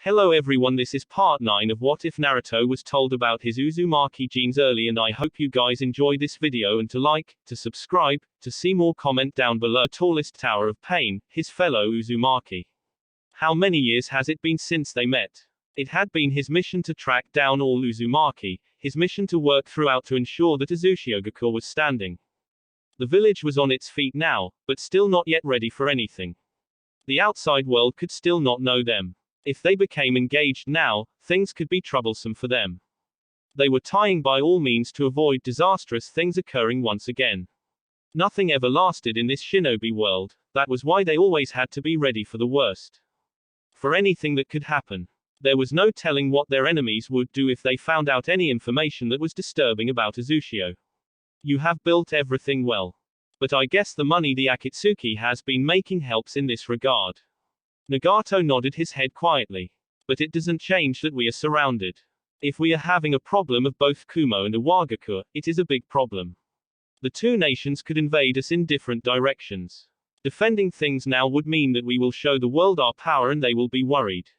Hello everyone, this is part 9 of What If Naruto was told about his Uzumaki genes early, and I hope you guys enjoy this video, and to like, to subscribe, to see more, comment down below. Tallest Tower of Pain, his fellow Uzumaki. How many years has it been since they met? It had been his mission to track down all Uzumaki, his mission to work throughout to ensure that Uzumaki was standing. The village was on its feet now, but still not yet ready for anything. The outside world could still not know them. If they became engaged now, things could be troublesome for them. They were trying by all means to avoid disastrous things occurring once again. Nothing ever lasted in this shinobi world, that was why they always had to be ready for the worst. For anything that could happen. There was no telling what their enemies would do if they found out any information that was disturbing about Uzumaki. You have built everything well. But I guess the money the Akatsuki has been making helps in this regard. Nagato nodded his head quietly. But it doesn't change that we are surrounded. If we are having a problem of both Kumo and Iwagakure, it is a big problem. The two nations could invade us in different directions. Defending things now would mean that we will show the world our power and they will be worried.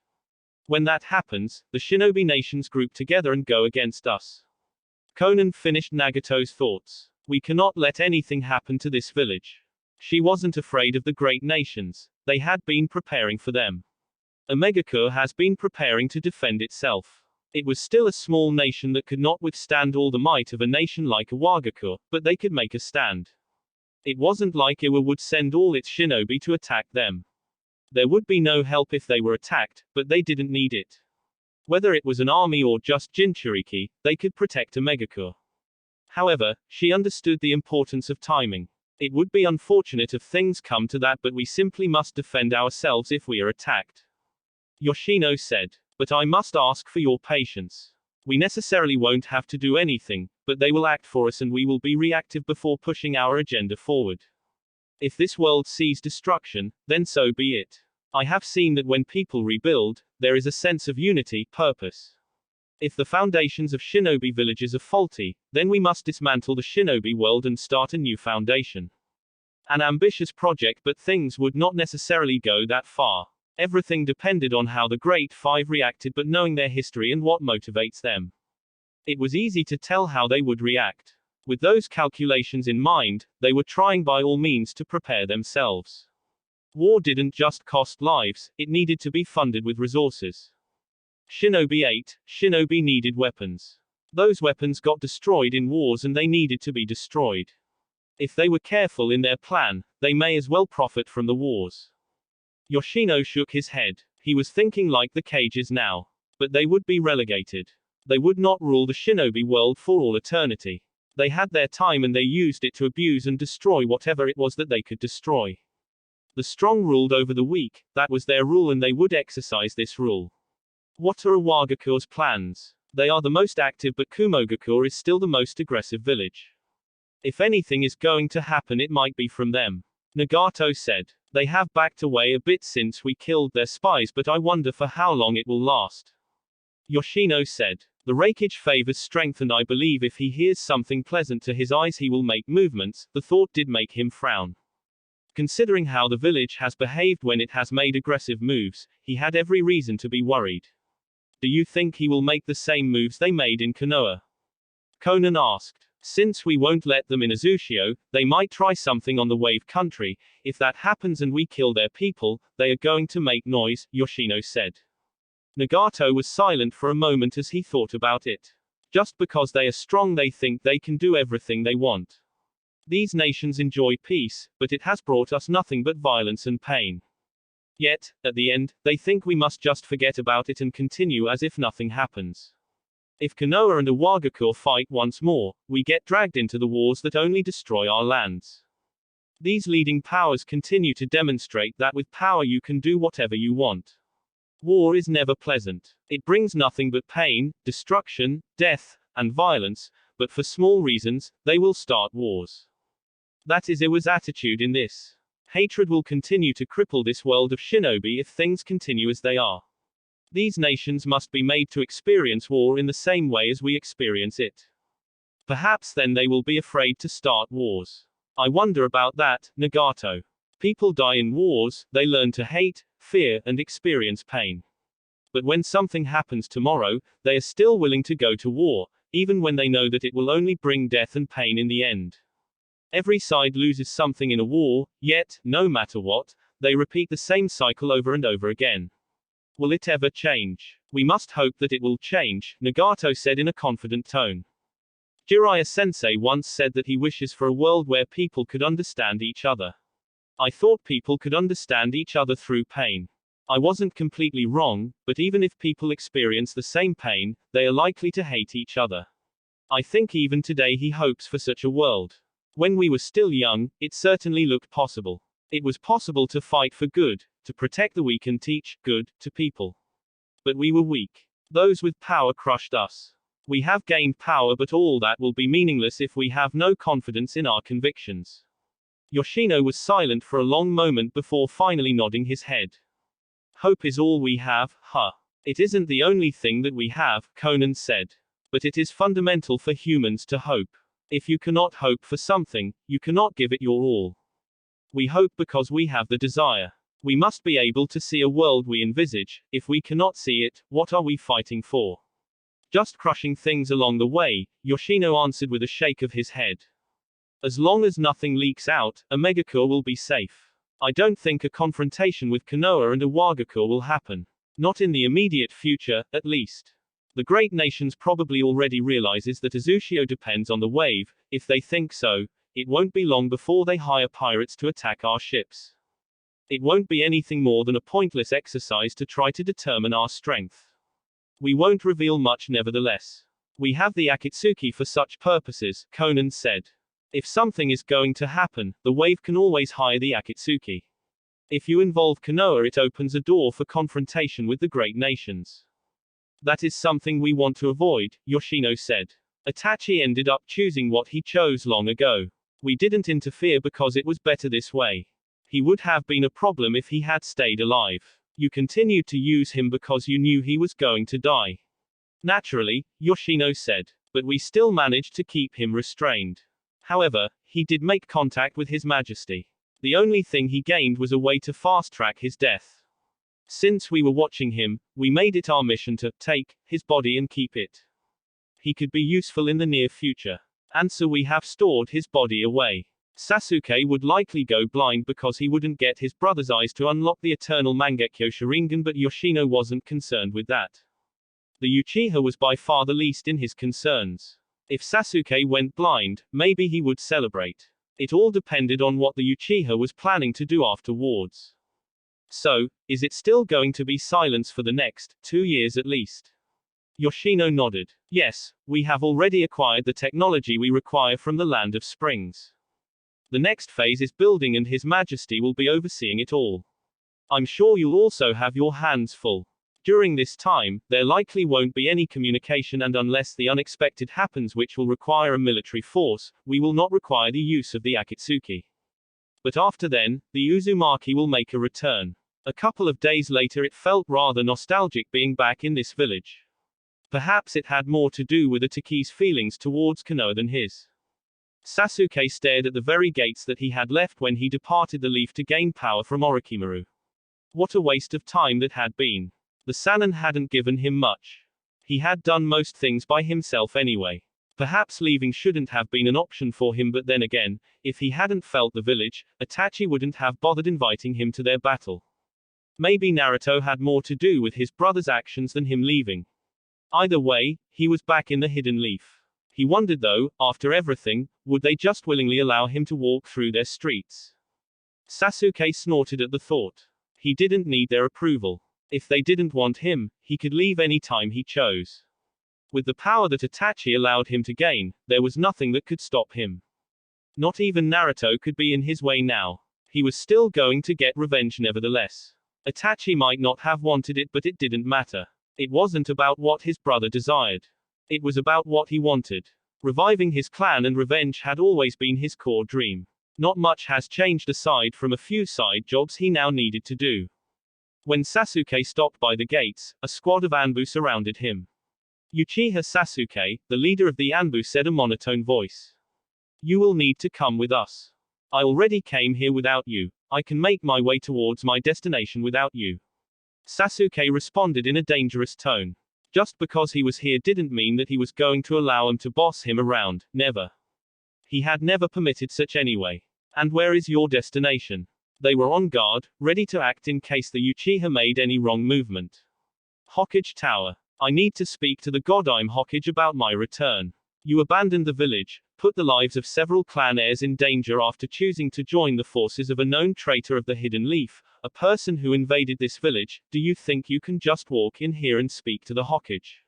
When that happens, the shinobi nations group together and go against us. Konan finished Nagato's thoughts. We cannot let anything happen to this village. She wasn't afraid of the great nations. They had been preparing for them. Omegakure has been preparing to defend itself. It was still a small nation that could not withstand all the might of a nation like Iwagakure, but they could make a stand. It wasn't like Iwa would send all its shinobi to attack them. There would be no help if they were attacked, but they didn't need it. Whether it was an army or just Jinchuriki, they could protect Omegakure. However, she understood the importance of timing. It would be unfortunate if things come to that, but we simply must defend ourselves if we are attacked. Yoshino said. But I must ask for your patience. We necessarily won't have to do anything, but they will act for us and we will be reactive before pushing our agenda forward. If this world sees destruction, then so be it. I have seen that when people rebuild, there is a sense of unity, purpose. If the foundations of shinobi villages are faulty, then we must dismantle the shinobi world and start a new foundation. An ambitious project, but things would not necessarily go that far. Everything depended on how the Great Five reacted, but knowing their history and what motivates them. It was easy to tell how they would react. With those calculations in mind, they were trying by all means to prepare themselves. War didn't just cost lives, it needed to be funded with resources. Shinobi ate, shinobi needed weapons. Those weapons got destroyed in wars and they needed to be destroyed. If they were careful in their plan, they may as well profit from the wars. Yoshino shook his head. He was thinking like the cages now. But they would be relegated. They would not rule the shinobi world for all eternity. They had their time and they used it to abuse and destroy whatever it was that they could destroy. The strong ruled over the weak, that was their rule and they would exercise this rule. What are Iwagakure's plans? They are the most active, but Kumogakure is still the most aggressive village. If anything is going to happen, it might be from them. Nagato said. They have backed away a bit since we killed their spies, but I wonder for how long it will last. Yoshino said. The raikage favors strength and I believe if he hears something pleasant to his eyes he will make movements. The thought did make him frown. Considering how the village has behaved when it has made aggressive moves, he had every reason to be worried. Do you think he will make the same moves they made in Konoha? Konan asked. Since we won't let them in Uzumaki, they might try something on the wave country. If that happens and we kill their people, they are going to make noise, Yoshino said. Nagato was silent for a moment as he thought about it. Just because they are strong they think they can do everything they want. These nations enjoy peace, but it has brought us nothing but violence and pain. Yet, at the end, they think we must just forget about it and continue as if nothing happens. If Konoha and Iwagakure fight once more, we get dragged into the wars that only destroy our lands. These leading powers continue to demonstrate that with power you can do whatever you want. War is never pleasant. It brings nothing but pain, destruction, death, and violence, but for small reasons, they will start wars. That is Iwa's attitude in this. Hatred will continue to cripple this world of shinobi if things continue as they are. These nations must be made to experience war in the same way as we experience it. Perhaps then they will be afraid to start wars. I wonder about that, Nagato. People die in wars, they learn to hate, fear, and experience pain. But when something happens tomorrow, they are still willing to go to war, even when they know that it will only bring death and pain in the end. Every side loses something in a war, yet, no matter what, they repeat the same cycle over and over again. Will it ever change? We must hope that it will change, Nagato said in a confident tone. Jiraiya-sensei once said that he wishes for a world where people could understand each other. I thought people could understand each other through pain. I wasn't completely wrong, but even if people experience the same pain, they are likely to hate each other. I think even today he hopes for such a world. When we were still young, it certainly looked possible. It was possible to fight for good, to protect the weak and teach good to people. But we were weak. Those with power crushed us. We have gained power, but all that will be meaningless if we have no confidence in our convictions. Yoshino was silent for a long moment before finally nodding his head. Hope is all we have, huh? It isn't the only thing that we have, Conan said. But it is fundamental for humans to hope. If you cannot hope for something, you cannot give it your all. We hope because we have the desire. We must be able to see a world we envisage. If we cannot see it, what are we fighting for? Just crushing things along the way, Yoshino answered with a shake of his head. As long as nothing leaks out, a Megacure will be safe. I don't think a confrontation with Konoha and a Wagakure will happen. Not in the immediate future, at least. The great nations probably already realizes that Azushio depends on the wave. If they think so, it won't be long before they hire pirates to attack our ships. It won't be anything more than a pointless exercise to try to determine our strength. We won't reveal much nevertheless. We have the Akatsuki for such purposes, Conan said. If something is going to happen, the wave can always hire the Akatsuki. If you involve Konoha, it opens a door for confrontation with the great nations. That is something we want to avoid, Yoshino said. Itachi ended up choosing what he chose long ago. We didn't interfere because it was better this way. He would have been a problem if he had stayed alive. You continued to use him because you knew he was going to die. Naturally, Yoshino said. But we still managed to keep him restrained. However, he did make contact with His Majesty. The only thing he gained was a way to fast-track his death. Since we were watching him, we made it our mission to take his body and keep it. He could be useful in the near future. And so we have stored his body away. Sasuke would likely go blind because he wouldn't get his brother's eyes to unlock the eternal Mangekyo Sharingan, but Yoshino wasn't concerned with that. The Uchiha was by far the least in his concerns. If Sasuke went blind, maybe he would celebrate. It all depended on what the Uchiha was planning to do afterwards. So, is it still going to be silence for the next 2 years at least? Yoshino nodded. Yes, we have already acquired the technology we require from the Land of Springs. The next phase is building, and His Majesty will be overseeing it all. I'm sure you'll also have your hands full. During this time, there likely won't be any communication, and unless the unexpected happens which will require a military force, we will not require the use of the Akatsuki. But after then, the Uzumaki will make a return. A couple of days later, it felt rather nostalgic being back in this village. Perhaps it had more to do with Itachi's feelings towards Konoha than his. Sasuke stared at the very gates that he had left when he departed the leaf to gain power from Orochimaru. What a waste of time that had been. The Sannin hadn't given him much. He had done most things by himself anyway. Perhaps leaving shouldn't have been an option for him, but then again, if he hadn't felt the village, Itachi wouldn't have bothered inviting him to their battle. Maybe Naruto had more to do with his brother's actions than him leaving. Either way, he was back in the Hidden Leaf. He wondered though, after everything, would they just willingly allow him to walk through their streets? Sasuke snorted at the thought. He didn't need their approval. If they didn't want him, he could leave any time he chose. With the power that Itachi allowed him to gain, there was nothing that could stop him. Not even Naruto could be in his way now. He was still going to get revenge nevertheless. Itachi might not have wanted it, but it didn't matter. It wasn't about what his brother desired. It was about what he wanted. Reviving his clan and revenge had always been his core dream. Not much has changed aside from a few side jobs he now needed to do. When Sasuke stopped by the gates, a squad of Anbu surrounded him. Uchiha Sasuke, the leader of the Anbu, said a monotone voice. You will need to come with us. I already came here without you. I can make my way towards my destination without you. Sasuke responded in a dangerous tone. Just because he was here didn't mean that he was going to allow him to boss him around, never. He had never permitted such anyway. And where is your destination? They were on guard, ready to act in case the Uchiha made any wrong movement. Hokage Tower. I need to speak to the Godime Hokage about my return. You abandoned the village, put the lives of several clan heirs in danger after choosing to join the forces of a known traitor of the Hidden Leaf, a person who invaded this village. Do you think you can just walk in here and speak to the Hokage?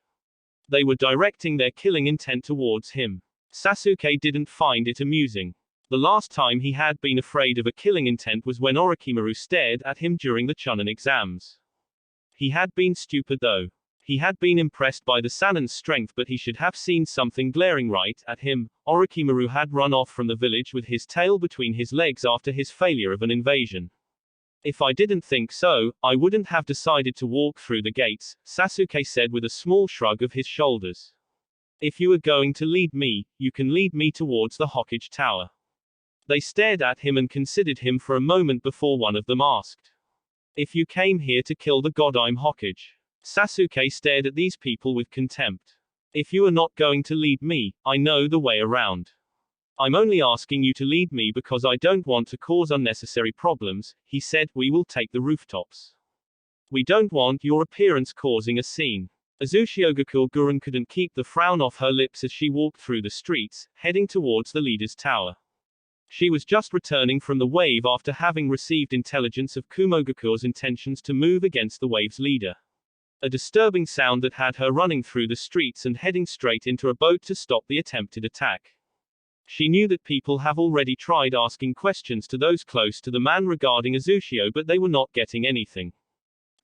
They were directing their killing intent towards him. Sasuke didn't find it amusing. The last time he had been afraid of a killing intent was when Orochimaru stared at him during the Chunin exams. He had been stupid though. He had been impressed by the Sanin's strength, but he should have seen something glaring right at him. Orochimaru had run off from the village with his tail between his legs after his failure of an invasion. If I didn't think so, I wouldn't have decided to walk through the gates, Sasuke said with a small shrug of his shoulders. If you are going to lead me, you can lead me towards the Hokage Tower. They stared at him and considered him for a moment before one of them asked. If you came here to kill the Godime Hokage? Sasuke stared at these people with contempt. If you are not going to lead me, I know the way around. I'm only asking you to lead me because I don't want to cause unnecessary problems, he said. We will take the rooftops. We don't want your appearance causing a scene. Uzumaki Gurren couldn't keep the frown off her lips as she walked through the streets, heading towards the leader's tower. She was just returning from the wave after having received intelligence of Kumogaku's intentions to move against the wave's leader. A disturbing sound that had her running through the streets and heading straight into a boat to stop the attempted attack. She knew that people have already tried asking questions to those close to the man regarding Uzumaki, but they were not getting anything.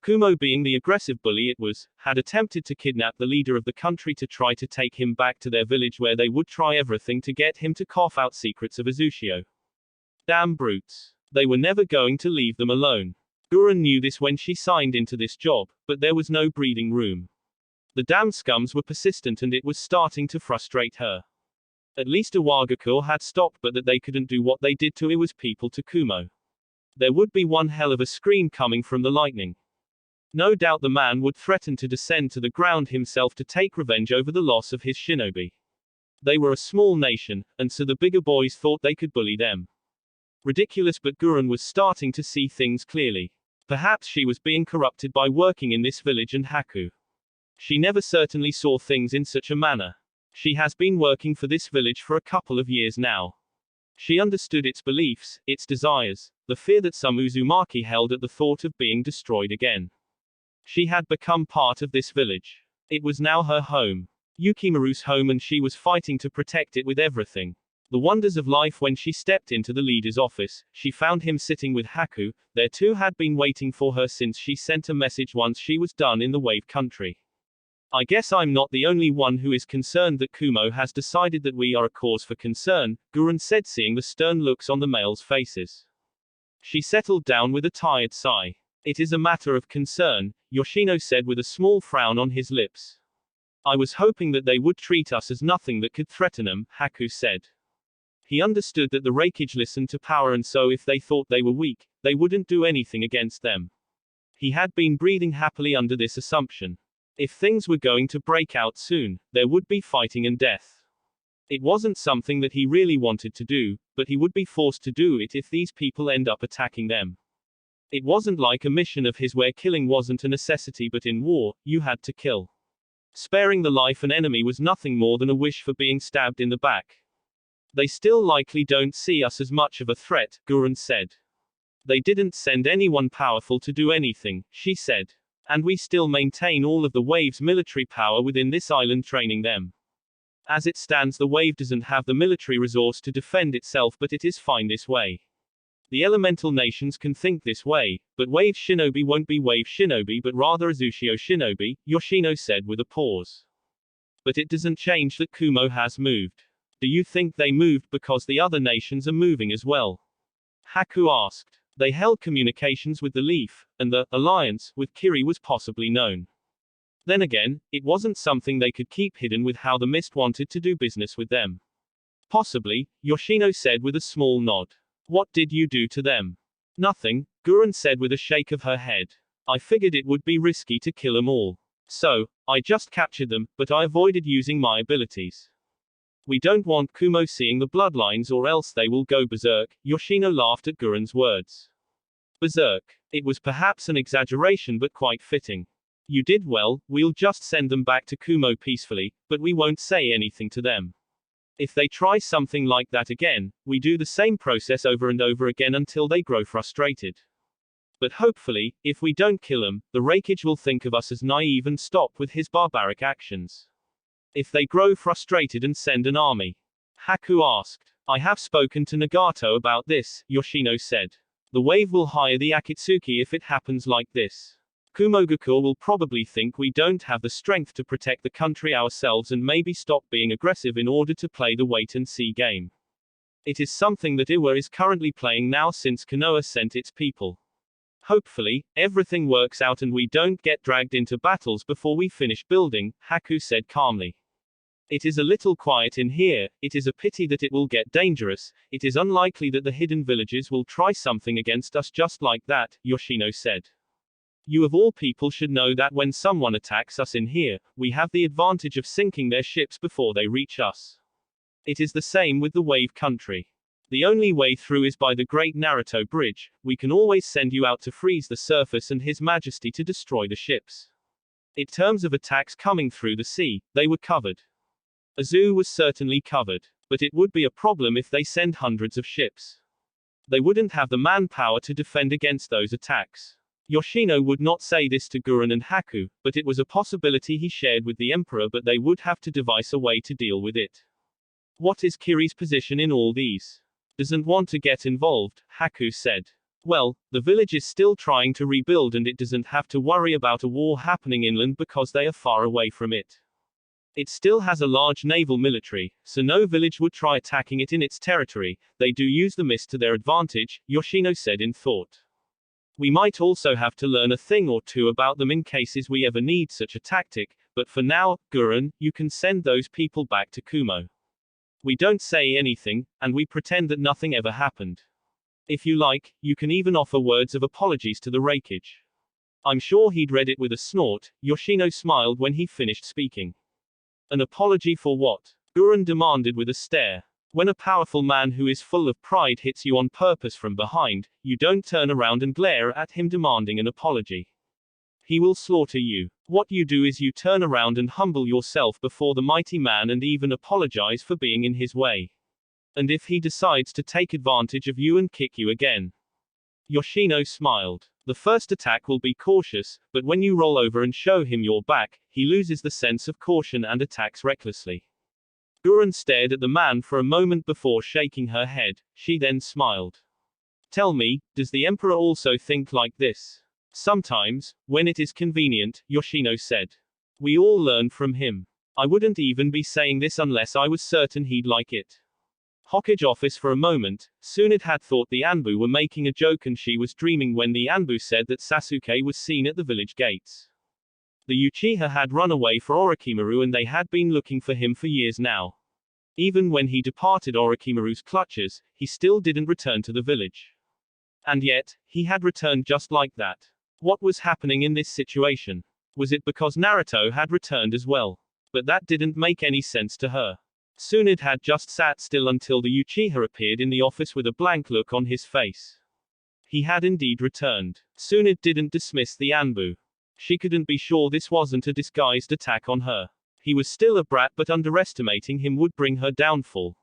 Kumo, being the aggressive bully it was, had attempted to kidnap the leader of the country to try to take him back to their village where they would try everything to get him to cough out secrets of Uzumaki. Damn brutes. They were never going to leave them alone. Gurren knew this when she signed into this job, but there was no breathing room. The damn scums were persistent and it was starting to frustrate her. At least Iwagakure had stopped, but that they couldn't do what they did to Iwa's people to Kumo. There would be one hell of a scream coming from the lightning. No doubt the man would threaten to descend to the ground himself to take revenge over the loss of his shinobi. They were a small nation, and so the bigger boys thought they could bully them. Ridiculous, but Gurren was starting to see things clearly. Perhaps she was being corrupted by working in this village and Haku. She never certainly saw things in such a manner. She has been working for this village for a couple of years now. She understood its beliefs, its desires, the fear that some Uzumaki held at the thought of being destroyed again. She had become part of this village. It was now her home. Yukimaru's home, and she was fighting to protect it with everything. The wonders of life. When she stepped into the leader's office, she found him sitting with Haku. Their two had been waiting for her since she sent a message once she was done in the wave country. I guess I'm not the only one who is concerned that Kumo has decided that we are a cause for concern, Gurren said, seeing the stern looks on the males' faces. She settled down with a tired sigh. It is a matter of concern, Yoshino said with a small frown on his lips. I was hoping that they would treat us as nothing that could threaten them, Haku said. He understood that the Raikage listened to power, and so if they thought they were weak, they wouldn't do anything against them. He had been breathing happily under this assumption. If things were going to break out soon, there would be fighting and death. It wasn't something that he really wanted to do, but he would be forced to do it if these people end up attacking them. It wasn't like a mission of his where killing wasn't a necessity, but in war, you had to kill. Sparing the life of an enemy was nothing more than a wish for being stabbed in the back. They still likely don't see us as much of a threat, Gurren said. They didn't send anyone powerful to do anything, she said. And we still maintain all of the wave's military power within this island, training them. As it stands, the wave doesn't have the military resource to defend itself, but it is fine this way. The elemental nations can think this way, but wave shinobi won't be wave shinobi but rather Uzumaki shinobi, Yoshino said with a pause. But it doesn't change that Kumo has moved. Do you think they moved because the other nations are moving as well? Haku asked. They held communications with the Leaf, and the alliance with Kiri was possibly known. Then again, it wasn't something they could keep hidden with how the Mist wanted to do business with them. Possibly, Yoshino said with a small nod. What did you do to them? Nothing, Gurren said with a shake of her head. I figured it would be risky to kill them all. So, I just captured them, but I avoided using my abilities. We don't want Kumo seeing the bloodlines or else they will go berserk. Yoshino laughed at Guren's words. Berserk. It was perhaps an exaggeration but quite fitting. You did well, we'll just send them back to Kumo peacefully, but we won't say anything to them. If they try something like that again, we do the same process over and over again until they grow frustrated. But hopefully, if we don't kill him, the Raikage will think of us as naive and stop with his barbaric actions. If they grow frustrated and send an army. Haku asked. I have spoken to Nagato about this, Yoshino said. The wave will hire the Akatsuki if it happens like this. Kumogakur will probably think we don't have the strength to protect the country ourselves and maybe stop being aggressive in order to play the wait-and-see game. It is something that Iwa is currently playing now since Konoha sent its people. Hopefully, everything works out and we don't get dragged into battles before we finish building, Haku said calmly. It is a little quiet in here, it is a pity that it will get dangerous, it is unlikely that the hidden villages will try something against us just like that, Yoshino said. You of all people should know that when someone attacks us in here, we have the advantage of sinking their ships before they reach us. It is the same with the wave country. The only way through is by the Great Naruto Bridge, we can always send you out to freeze the surface and His Majesty to destroy the ships. In terms of attacks coming through the sea, they were covered. Azu was certainly covered. But it would be a problem if they send hundreds of ships. They wouldn't have the manpower to defend against those attacks. Yoshino would not say this to Guren and Haku, but it was a possibility he shared with the Emperor, but they would have to devise a way to deal with it. What is Kiri's position in all these? Doesn't want to get involved, Haku said. Well, the village is still trying to rebuild and it doesn't have to worry about a war happening inland because they are far away from it. It still has a large naval military, so no village would try attacking it in its territory. They do use the mist to their advantage, Yoshino said in thought. We might also have to learn a thing or two about them in cases we ever need such a tactic, but for now, Guren, you can send those people back to Kumo. We don't say anything, and we pretend that nothing ever happened. If you like, you can even offer words of apologies to the Raikage. I'm sure he'd read it with a snort. Yoshino smiled when he finished speaking. An apology for what? Guren demanded with a stare. When a powerful man who is full of pride hits you on purpose from behind, you don't turn around and glare at him demanding an apology. He will slaughter you. What you do is you turn around and humble yourself before the mighty man and even apologize for being in his way. And if he decides to take advantage of you and kick you again. Yoshino smiled. The first attack will be cautious, but when you roll over and show him your back, he loses the sense of caution and attacks recklessly. Guren stared at the man for a moment before shaking her head. She then smiled. Tell me, does the Emperor also think like this? Sometimes, when it is convenient, Yoshino said. We all learn from him. I wouldn't even be saying this unless I was certain he'd like it. Hokage office for a moment. Tsunade had thought the Anbu were making a joke and she was dreaming when the Anbu said that Sasuke was seen at the village gates. The Uchiha had run away for Orochimaru and they had been looking for him for years now. Even when he departed Orochimaru's clutches, he still didn't return to the village. And yet, he had returned just like that. What was happening in this situation? Was it because Naruto had returned as well? But that didn't make any sense to her. Tsunade had just sat still until the Uchiha appeared in the office with a blank look on his face. He had indeed returned. Tsunade didn't dismiss the Anbu. She couldn't be sure this wasn't a disguised attack on her. He was still a brat, but underestimating him would bring her downfall.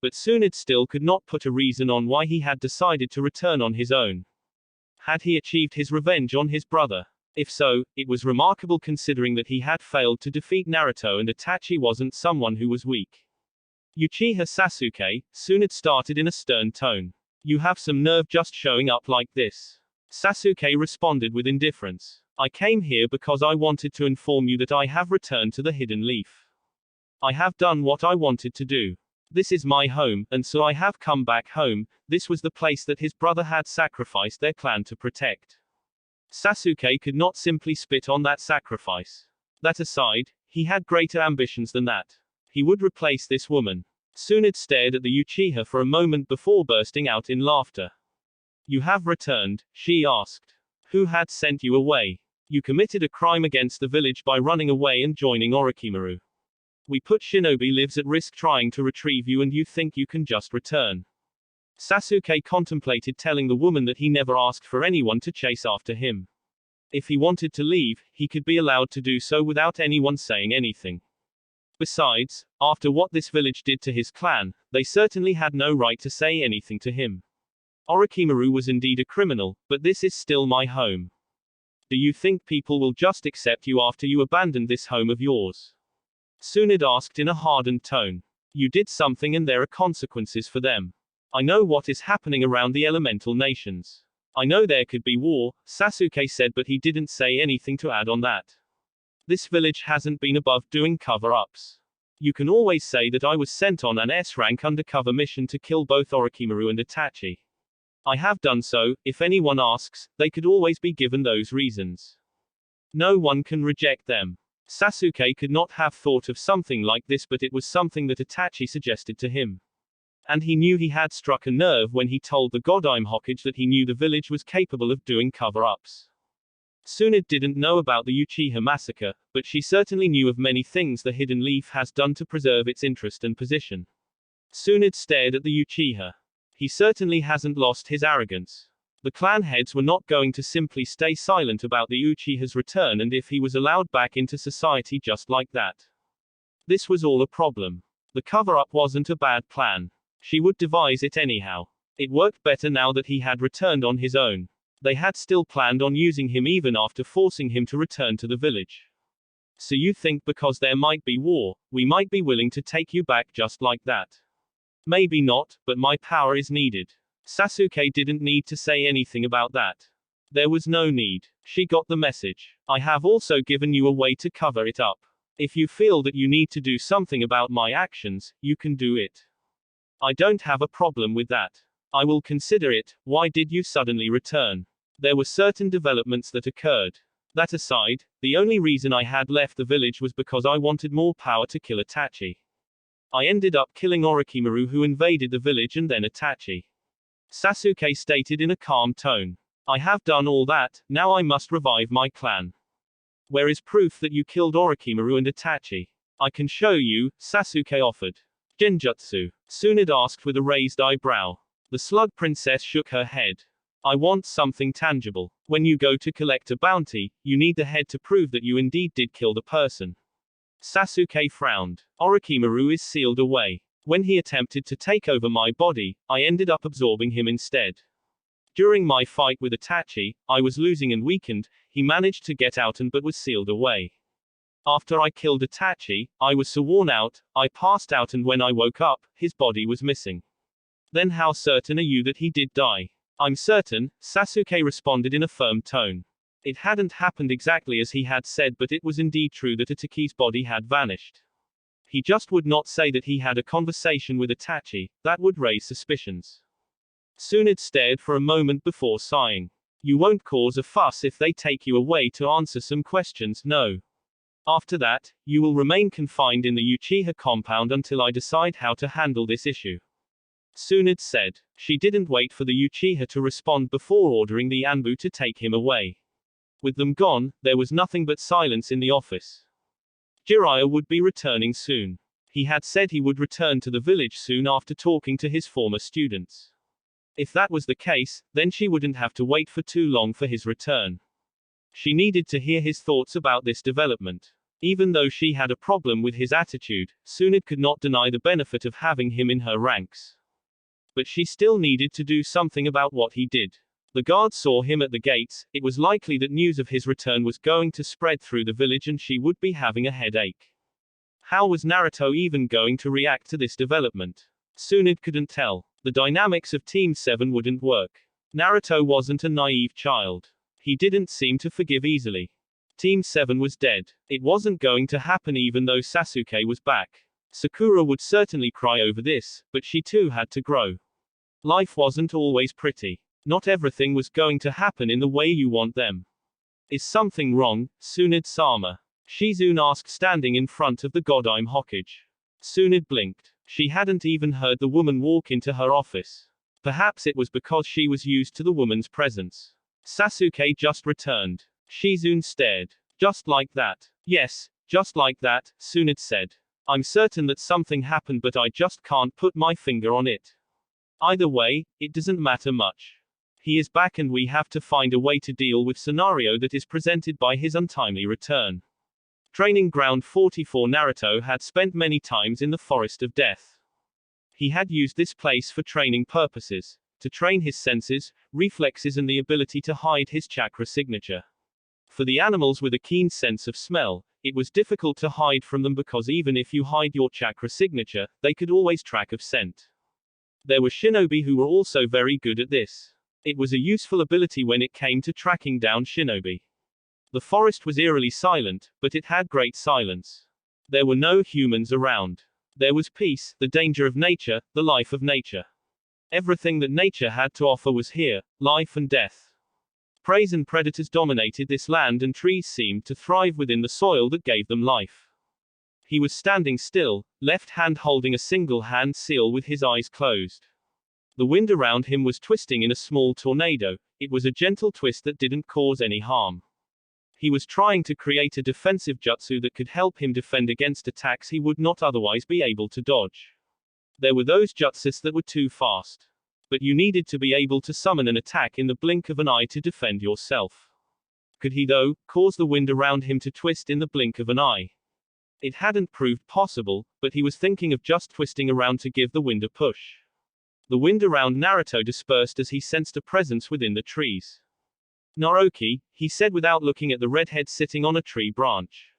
But Tsunade still could not put a reason on why he had decided to return on his own. Had he achieved his revenge on his brother? If so, it was remarkable considering that he had failed to defeat Naruto and Itachi wasn't someone who was weak. Uchiha Sasuke, Tsunade started in a stern tone. You have some nerve just showing up like this. Sasuke responded with indifference. I came here because I wanted to inform you that I have returned to the Hidden Leaf. I have done what I wanted to do. This is my home, and so I have come back home. This was the place that his brother had sacrificed their clan to protect. Sasuke could not simply spit on that sacrifice. That aside, he had greater ambitions than that. He would replace this woman. Tsunade stared at the Uchiha for a moment before bursting out in laughter. You have returned? She asked. Who had sent you away? You committed a crime against the village by running away and joining Orochimaru. We put Shinobi lives at risk trying to retrieve you and you think you can just return. Sasuke contemplated telling the woman that he never asked for anyone to chase after him. If he wanted to leave, he could be allowed to do so without anyone saying anything. Besides, after what this village did to his clan, they certainly had no right to say anything to him. Orochimaru was indeed a criminal, but this is still my home. Do you think people will just accept you after you abandoned this home of yours? Tsunade asked in a hardened tone. You did something and there are consequences for them. I know what is happening around the elemental nations. I know there could be war, Sasuke said, but he didn't say anything to add on that. This village hasn't been above doing cover-ups. You can always say that I was sent on an S-rank undercover mission to kill both Orochimaru and Itachi. I have done so. If anyone asks, they could always be given those reasons. No one can reject them. Sasuke could not have thought of something like this, but it was something that Itachi suggested to him. And he knew he had struck a nerve when he told the Godime Hokage that he knew the village was capable of doing cover-ups. Tsunade didn't know about the Uchiha massacre, but she certainly knew of many things the Hidden Leaf has done to preserve its interest and position. Tsunade stared at the Uchiha. He certainly hasn't lost his arrogance. The clan heads were not going to simply stay silent about the Uchiha's return and if he was allowed back into society just like that. This was all a problem. The cover-up wasn't a bad plan. She would devise it anyhow. It worked better now that he had returned on his own. They had still planned on using him even after forcing him to return to the village. So you think because there might be war, we might be willing to take you back just like that? Maybe not, but my power is needed. Sasuke didn't need to say anything about that. There was no need. She got the message. I have also given you a way to cover it up. If you feel that you need to do something about my actions, you can do it. I don't have a problem with that. I will consider it. Why did you suddenly return? There were certain developments that occurred. That aside, the only reason I had left the village was because I wanted more power to kill Itachi. I ended up killing Orochimaru, who invaded the village, and then Itachi. Sasuke stated in a calm tone. I have done all that, now I must revive my clan. Where is proof that you killed Orochimaru and Itachi? I can show you, Sasuke offered. Genjutsu? Tsunade asked with a raised eyebrow. The Slug Princess shook her head. I want something tangible. When you go to collect a bounty, you need the head to prove that you indeed did kill the person. Sasuke frowned. Orochimaru is sealed away. When he attempted to take over my body, I ended up absorbing him instead. During my fight with Itachi, I was losing and weakened. He managed to get out but was sealed away. After I killed Itachi, I was so worn out, I passed out, and when I woke up, his body was missing. Then how certain are you that he did die? I'm certain, Sasuke responded in a firm tone. It hadn't happened exactly as he had said, but it was indeed true that Itachi's body had vanished. He just would not say that he had a conversation with Itachi. That would raise suspicions. Tsunade stared for a moment before sighing. You won't cause a fuss if they take you away to answer some questions, no. After that, you will remain confined in the Uchiha compound until I decide how to handle this issue. Tsunade said. She didn't wait for the Uchiha to respond before ordering the Anbu to take him away. With them gone, there was nothing but silence in the office. Jiraiya would be returning soon. He had said he would return to the village soon after talking to his former students. If that was the case, then she wouldn't have to wait for too long for his return. She needed to hear his thoughts about this development. Even though she had a problem with his attitude, Tsunade could not deny the benefit of having him in her ranks. But she still needed to do something about what he did. The guards saw him at the gates. It was likely that news of his return was going to spread through the village and she would be having a headache. How was Naruto even going to react to this development? Tsunade couldn't tell. The dynamics of Team 7 wouldn't work. Naruto wasn't a naive child. He didn't seem to forgive easily. Team 7 was dead. It wasn't going to happen even though Sasuke was back. Sakura would certainly cry over this, but she too had to grow. Life wasn't always pretty. Not everything was going to happen in the way you want them. Is something wrong, Tsunade-sama? Shizune asked, standing in front of the Godime Hokage. Tsunade blinked. She hadn't even heard the woman walk into her office. Perhaps it was because she was used to the woman's presence. Sasuke just returned. Shizune stared. Just like that. Yes, just like that, Tsunade said. I'm certain that something happened but I just can't put my finger on it. Either way, it doesn't matter much. He is back and we have to find a way to deal with scenario that is presented by his untimely return. Training Ground 44 Naruto had spent many times in the Forest of Death. He had used this place for training purposes, to train his senses, reflexes and the ability to hide his chakra signature. For the animals with a keen sense of smell, it was difficult to hide from them because even if you hide your chakra signature, they could always track of scent. There were shinobi who were also very good at this. It was a useful ability when it came to tracking down shinobi. The forest was eerily silent, but it had great silence. There were no humans around. There was peace, the danger of nature, the life of nature. Everything that nature had to offer was here, life and death. Prey and predators dominated this land and trees seemed to thrive within the soil that gave them life. He was standing still, left hand holding a single hand seal with his eyes closed. The wind around him was twisting in a small tornado. It was a gentle twist that didn't cause any harm. He was trying to create a defensive jutsu that could help him defend against attacks he would not otherwise be able to dodge. There were those jutsus that were too fast. But you needed to be able to summon an attack in the blink of an eye to defend yourself. Could he, though, cause the wind around him to twist in the blink of an eye? It hadn't proved possible, but he was thinking of just twisting around to give the wind a push. The wind around Naruto dispersed as he sensed a presence within the trees. Naruto, he said without looking at the redhead sitting on a tree branch.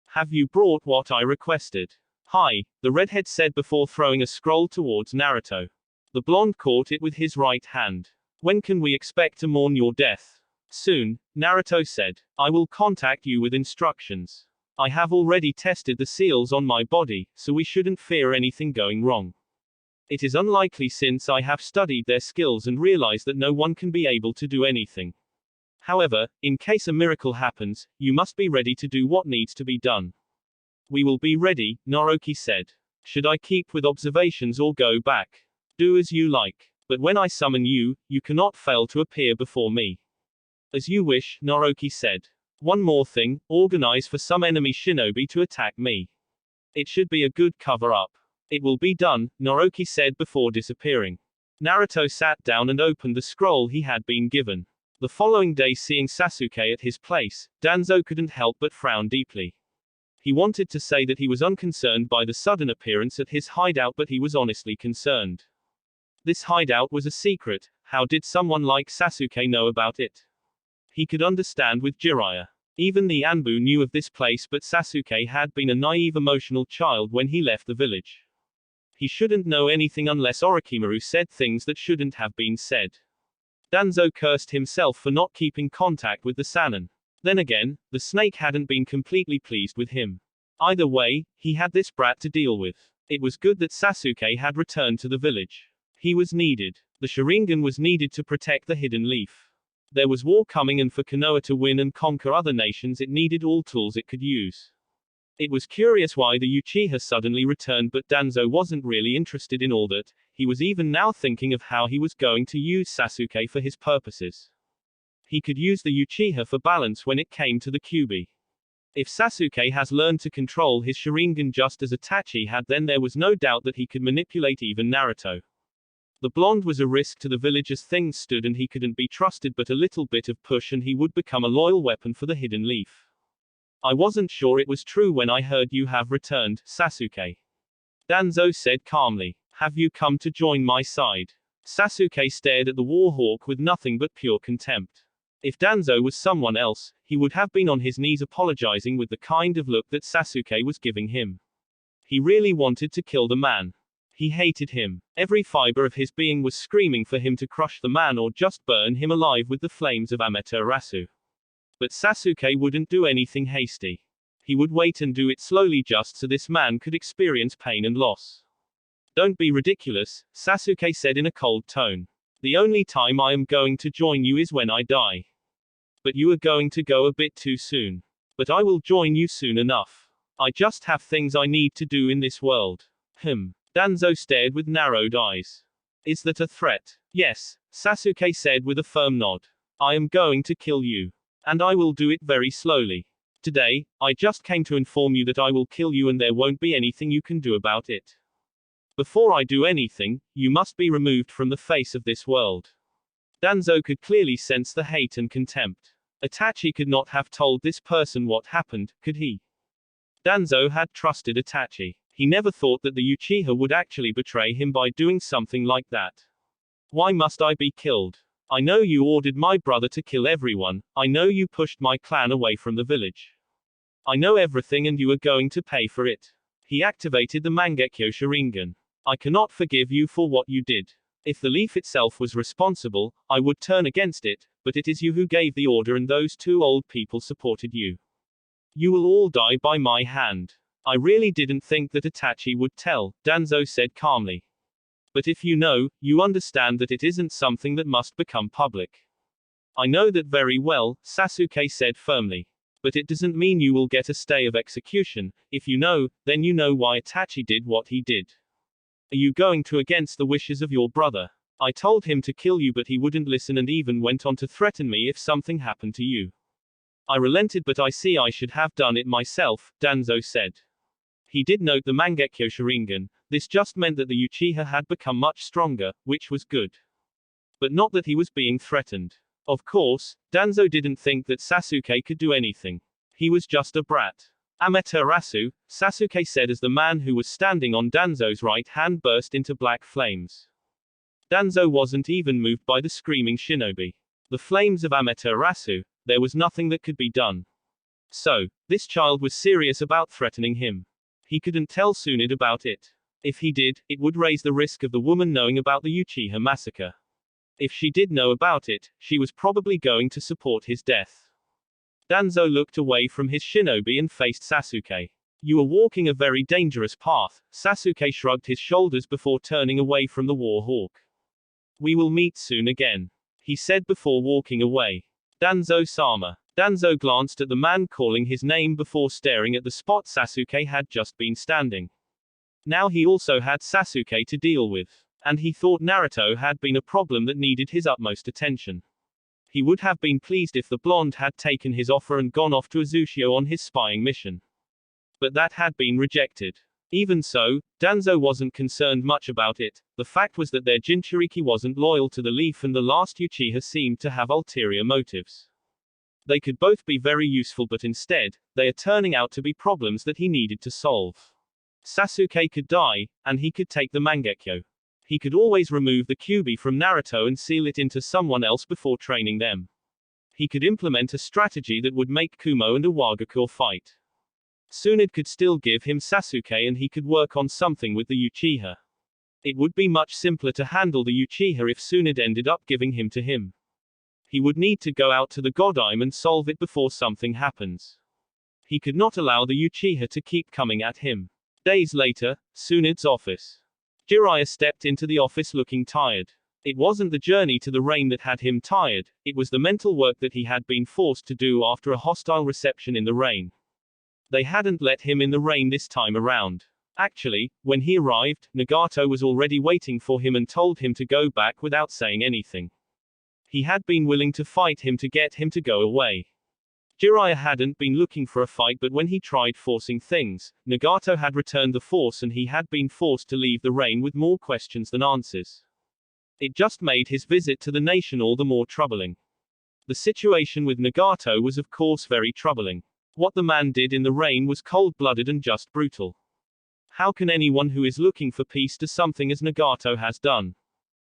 Have you brought what I requested? Hi, the redhead said before throwing a scroll towards Naruto. The blonde caught it with his right hand. When can we expect to mourn your death? Soon, Naruto said. I will contact you with instructions. I have already tested the seals on my body, so we shouldn't fear anything going wrong. It is unlikely since I have studied their skills and realized that no one can be able to do anything. However, in case a miracle happens, you must be ready to do what needs to be done. We will be ready, Naruto said. Should I keep with observations or go back? Do as you like. But when I summon you, you cannot fail to appear before me. As you wish, Naruto said. One more thing, organize for some enemy shinobi to attack me. It should be a good cover-up. It will be done, Naruto said before disappearing. Naruto sat down and opened the scroll he had been given. The following day, seeing Sasuke at his place, Danzo couldn't help but frown deeply. He wanted to say that he was unconcerned by the sudden appearance at his hideout, but he was honestly concerned. This hideout was a secret. How did someone like Sasuke know about it? He could understand with Jiraiya. Even the Anbu knew of this place, but Sasuke had been a naive emotional child when he left the village. He shouldn't know anything unless Orochimaru said things that shouldn't have been said. Danzo cursed himself for not keeping contact with the Sannin. Then again, the snake hadn't been completely pleased with him. Either way, he had this brat to deal with. It was good that Sasuke had returned to the village. He was needed. The Sharingan was needed to protect the hidden leaf. There was war coming, and for Konoha to win and conquer other nations it needed all tools it could use. It was curious why the Uchiha suddenly returned, but Danzo wasn't really interested in all that. He was even now thinking of how he was going to use Sasuke for his purposes. He could use the Uchiha for balance when it came to the Kyuubi. If Sasuke has learned to control his Sharingan just as Itachi had, then there was no doubt that he could manipulate even Naruto. The blonde was a risk to the village as things stood, and he couldn't be trusted, but a little bit of push and he would become a loyal weapon for the hidden leaf. I wasn't sure it was true when I heard you have returned, Sasuke. Danzo said calmly. Have you come to join my side? Sasuke stared at the warhawk with nothing but pure contempt. If Danzo was someone else, he would have been on his knees apologizing with the kind of look that Sasuke was giving him. He really wanted to kill the man. He hated him. Every fiber of his being was screaming for him to crush the man or just burn him alive with the flames of Amaterasu. But Sasuke wouldn't do anything hasty. He would wait and do it slowly just so this man could experience pain and loss. Don't be ridiculous, Sasuke said in a cold tone. The only time I am going to join you is when I die. But you are going to go a bit too soon. But I will join you soon enough. I just have things I need to do in this world. Danzo stared with narrowed eyes. Is that a threat? Yes, Sasuke said with a firm nod. I am going to kill you. And I will do it very slowly. Today, I just came to inform you that I will kill you and there won't be anything you can do about it. Before I do anything, you must be removed from the face of this world. Danzo could clearly sense the hate and contempt. Itachi could not have told this person what happened, could he? Danzo had trusted Itachi. He never thought that the Uchiha would actually betray him by doing something like that. Why must I be killed? I know you ordered my brother to kill everyone, I know you pushed my clan away from the village. I know everything and you are going to pay for it. He activated the Mangekyo Sharingan. I cannot forgive you for what you did. If the leaf itself was responsible, I would turn against it, but it is you who gave the order and those two old people supported you. You will all die by my hand. I really didn't think that Itachi would tell, Danzo said calmly. But if you know, you understand that it isn't something that must become public. I know that very well, Sasuke said firmly. But it doesn't mean you will get a stay of execution. If you know, then you know why Itachi did what he did. Are you going to against the wishes of your brother? I told him to kill you but he wouldn't listen and even went on to threaten me if something happened to you. I relented but I see I should have done it myself, Danzo said. He did note the Mangekyo Sharingan. This just meant that the Uchiha had become much stronger, which was good. But not that he was being threatened. Of course, Danzo didn't think that Sasuke could do anything. He was just a brat. Amaterasu, Sasuke said as the man who was standing on Danzo's right hand burst into black flames. Danzo wasn't even moved by the screaming shinobi. The flames of Amaterasu, there was nothing that could be done. So, this child was serious about threatening him. He couldn't tell Tsunade about it. If he did, it would raise the risk of the woman knowing about the Uchiha massacre. If she did know about it, she was probably going to support his death. Danzo looked away from his shinobi and faced Sasuke. You are walking a very dangerous path, Sasuke shrugged his shoulders before turning away from the war hawk. We will meet soon again, he said before walking away. Danzo-sama. Danzo glanced at the man calling his name before staring at the spot Sasuke had just been standing. Now he also had Sasuke to deal with. And he thought Naruto had been a problem that needed his utmost attention. He would have been pleased if the blonde had taken his offer and gone off to Azushio on his spying mission. But that had been rejected. Even so, Danzo wasn't concerned much about it. The fact was that their Jinchuriki wasn't loyal to the leaf and the last Uchiha seemed to have ulterior motives. They could both be very useful but instead, they are turning out to be problems that he needed to solve. Sasuke could die, and he could take the Mangekyo. He could always remove the Kyuubi from Naruto and seal it into someone else before training them. He could implement a strategy that would make Kumo and Iwagakure fight. Tsunade could still give him Sasuke and he could work on something with the Uchiha. It would be much simpler to handle the Uchiha if Tsunade ended up giving him to him. He would need to go out to the Godime and solve it before something happens. He could not allow the Uchiha to keep coming at him. Days later, Tsunade's office. Jiraiya stepped into the office looking tired. It wasn't the journey to the rain that had him tired, it was the mental work that he had been forced to do after a hostile reception in the rain. They hadn't let him in the rain this time around. Actually, when he arrived, Nagato was already waiting for him and told him to go back without saying anything. He had been willing to fight him to get him to go away. Jiraiya hadn't been looking for a fight but when he tried forcing things, Nagato had returned the force and he had been forced to leave the rain with more questions than answers. It just made his visit to the nation all the more troubling. The situation with Nagato was of course very troubling. What the man did in the rain was cold-blooded and just brutal. How can anyone who is looking for peace do something as Nagato has done?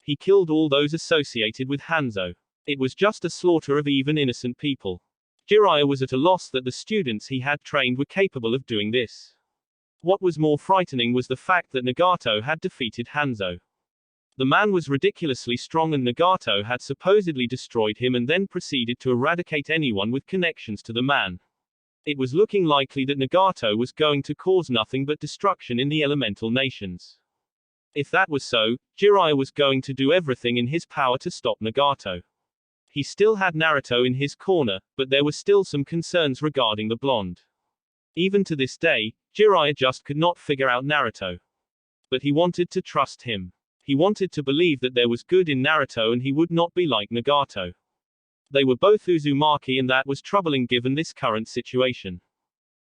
He killed all those associated with Hanzo. It was just a slaughter of even innocent people. Jiraiya was at a loss that the students he had trained were capable of doing this. What was more frightening was the fact that Nagato had defeated Hanzo. The man was ridiculously strong and Nagato had supposedly destroyed him and then proceeded to eradicate anyone with connections to the man. It was looking likely that Nagato was going to cause nothing but destruction in the elemental nations. If that was so, Jiraiya was going to do everything in his power to stop Nagato. He still had Naruto in his corner, but there were still some concerns regarding the blonde. Even to this day, Jiraiya just could not figure out Naruto. But he wanted to trust him. He wanted to believe that there was good in Naruto and he would not be like Nagato. They were both Uzumaki and that was troubling given this current situation.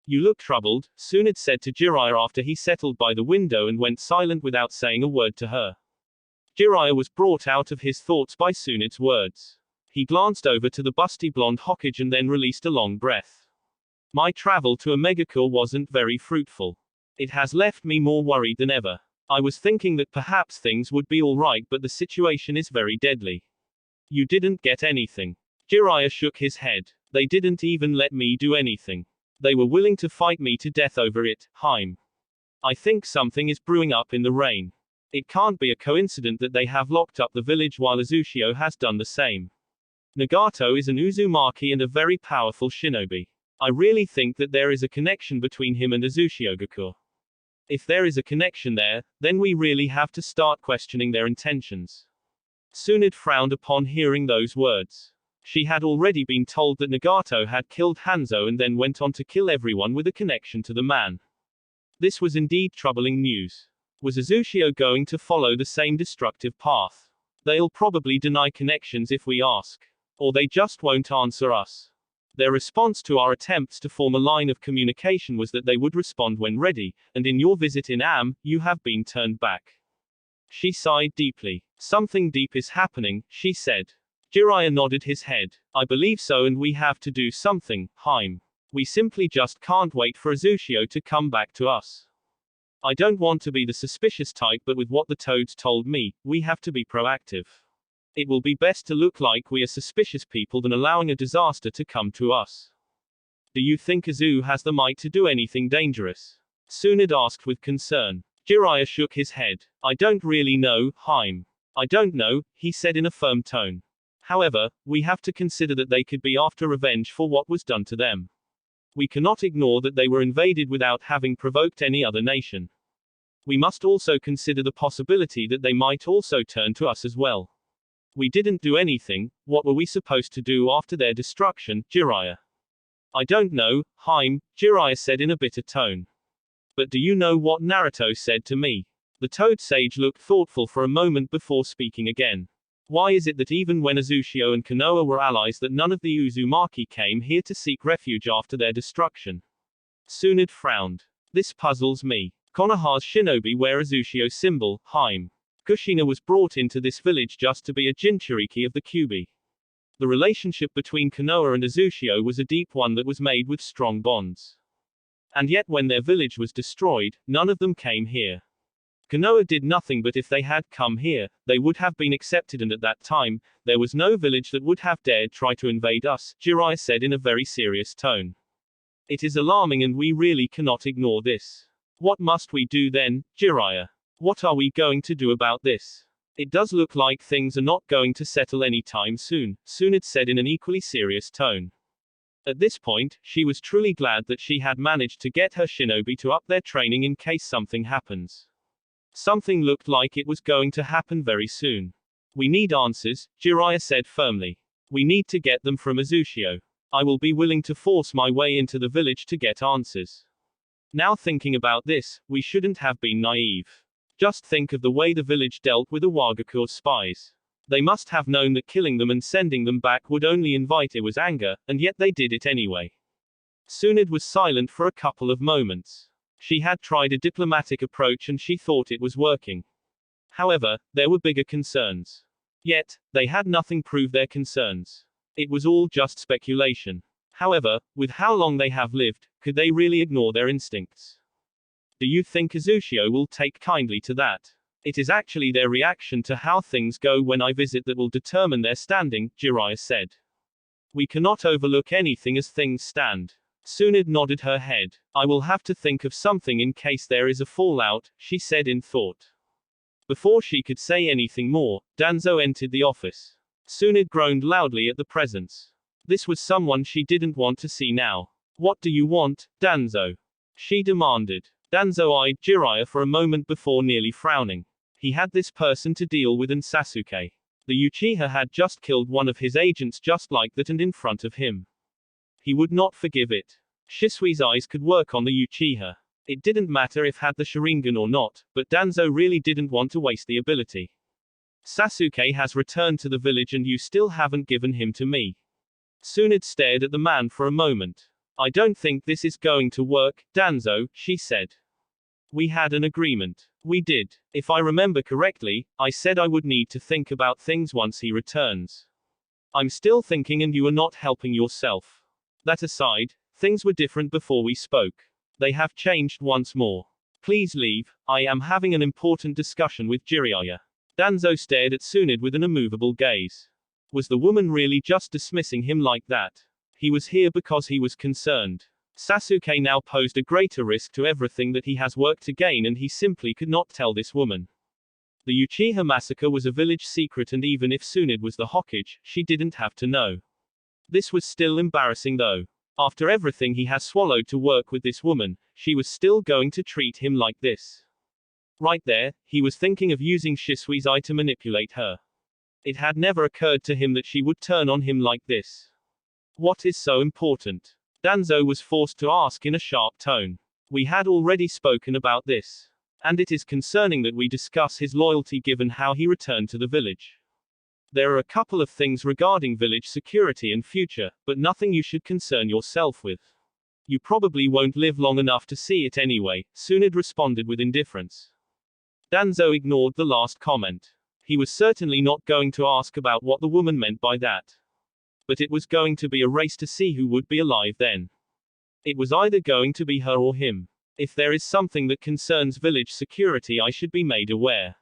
You look troubled, Tsunade said to Jiraiya after he settled by the window and went silent without saying a word to her. Jiraiya was brought out of his thoughts by Tsunade's words. He glanced over to the busty blonde Hokage and then released a long breath. My travel to Omegakure wasn't very fruitful. It has left me more worried than ever. I was thinking that perhaps things would be alright, but the situation is very deadly. You didn't get anything. Jiraiya shook his head. They didn't even let me do anything. They were willing to fight me to death over it, Haim. I think something is brewing up in the rain. It can't be a coincidence that they have locked up the village while Uzushio has done the same. Nagato is an Uzumaki and a very powerful shinobi. I really think that there is a connection between him and Uzushio-gakure. If there is a connection there, then we really have to start questioning their intentions. Tsunade frowned upon hearing those words. She had already been told that Nagato had killed Hanzo and then went on to kill everyone with a connection to the man. This was indeed troubling news. Was Uzushio going to follow the same destructive path? They'll probably deny connections if we ask. Or they just won't answer us. Their response to our attempts to form a line of communication was that they would respond when ready, and in your visit in Am, you have been turned back. She sighed deeply. Something deep is happening, she said. Jiraiya nodded his head. I believe so, and we have to do something, Haim. We simply just can't wait for Uzushio to come back to us. I don't want to be the suspicious type, but with what the toads told me, we have to be proactive. It will be best to look like we are suspicious people than allowing a disaster to come to us. Do you think Uzu has the might to do anything dangerous? Tsunade asked with concern. Jiraiya shook his head. I don't really know, Haim. I don't know, he said in a firm tone. However, we have to consider that they could be after revenge for what was done to them. We cannot ignore that they were invaded without having provoked any other nation. We must also consider the possibility that they might also turn to us as well. We didn't do anything, what were we supposed to do after their destruction, Jiraiya? I don't know, Haim, Jiraiya said in a bitter tone. But do you know what Naruto said to me? The Toad Sage looked thoughtful for a moment before speaking again. Why is it that even when Uzushio and Konoha were allies that none of the Uzumaki came here to seek refuge after their destruction? Tsunade frowned. This puzzles me. Konoha's shinobi wear Uzushio's symbol, Haim. Kushina was brought into this village just to be a Jinchuriki of the Kyuubi. The relationship between Konoha and Uzushio was a deep one that was made with strong bonds. And yet when their village was destroyed, none of them came here. Konoha did nothing, but if they had come here, they would have been accepted, and at that time, there was no village that would have dared try to invade us, Jiraiya said in a very serious tone. It is alarming and we really cannot ignore this. What must we do then, Jiraiya? What are we going to do about this? It does look like things are not going to settle anytime soon, Tsunade said in an equally serious tone. At this point, she was truly glad that she had managed to get her shinobi to up their training in case something happens. Something looked like it was going to happen very soon. We need answers, Jiraiya said firmly. We need to get them from Uzushio. I will be willing to force my way into the village to get answers. Now thinking about this, we shouldn't have been naive. Just think of the way the village dealt with Iwagakure's spies. They must have known that killing them and sending them back would only invite Iwa's anger, and yet they did it anyway. Tsunade was silent for a couple of moments. She had tried a diplomatic approach and she thought it was working. However, there were bigger concerns. Yet, they had nothing prove their concerns. It was all just speculation. However, with how long they have lived, could they really ignore their instincts? Do you think Uzushio will take kindly to that? It is actually their reaction to how things go when I visit that will determine their standing, Jiraiya said. We cannot overlook anything as things stand. Tsunade nodded her head. I will have to think of something in case there is a fallout, she said in thought. Before she could say anything more, Danzo entered the office. Tsunade groaned loudly at the presence. This was someone she didn't want to see now. What do you want, Danzo? She demanded. Danzo eyed Jiraiya for a moment before nearly frowning. He had this person to deal with, and Sasuke. The Uchiha had just killed one of his agents just like that and in front of him. He would not forgive it. Shisui's eyes could work on the Uchiha. It didn't matter if had the Sharingan or not, but Danzo really didn't want to waste the ability. Sasuke has returned to the village and you still haven't given him to me. Tsunade stared at the man for a moment. I don't think this is going to work, Danzo, she said. We had an agreement. We did. If I remember correctly, I said I would need to think about things once he returns. I'm still thinking and you are not helping yourself. That aside, things were different before we spoke. They have changed once more. Please leave, I am having an important discussion with Jiraiya. Danzo stared at Tsunade with an immovable gaze. Was the woman really just dismissing him like that? He was here because he was concerned. Sasuke now posed a greater risk to everything that he has worked to gain and he simply could not tell this woman. The Uchiha massacre was a village secret and even if Tsunade was the Hokage, she didn't have to know. This was still embarrassing though. After everything he has swallowed to work with this woman, she was still going to treat him like this. Right there, he was thinking of using Shisui's eye to manipulate her. It had never occurred to him that she would turn on him like this. What is so important? Danzo was forced to ask in a sharp tone. We had already spoken about this. And it is concerning that we discuss his loyalty given how he returned to the village. There are a couple of things regarding village security and future, but nothing you should concern yourself with. You probably won't live long enough to see it anyway, Tsunade responded with indifference. Danzo ignored the last comment. He was certainly not going to ask about what the woman meant by that. But it was going to be a race to see who would be alive then. It was either going to be her or him. If there is something that concerns village security I should be made aware.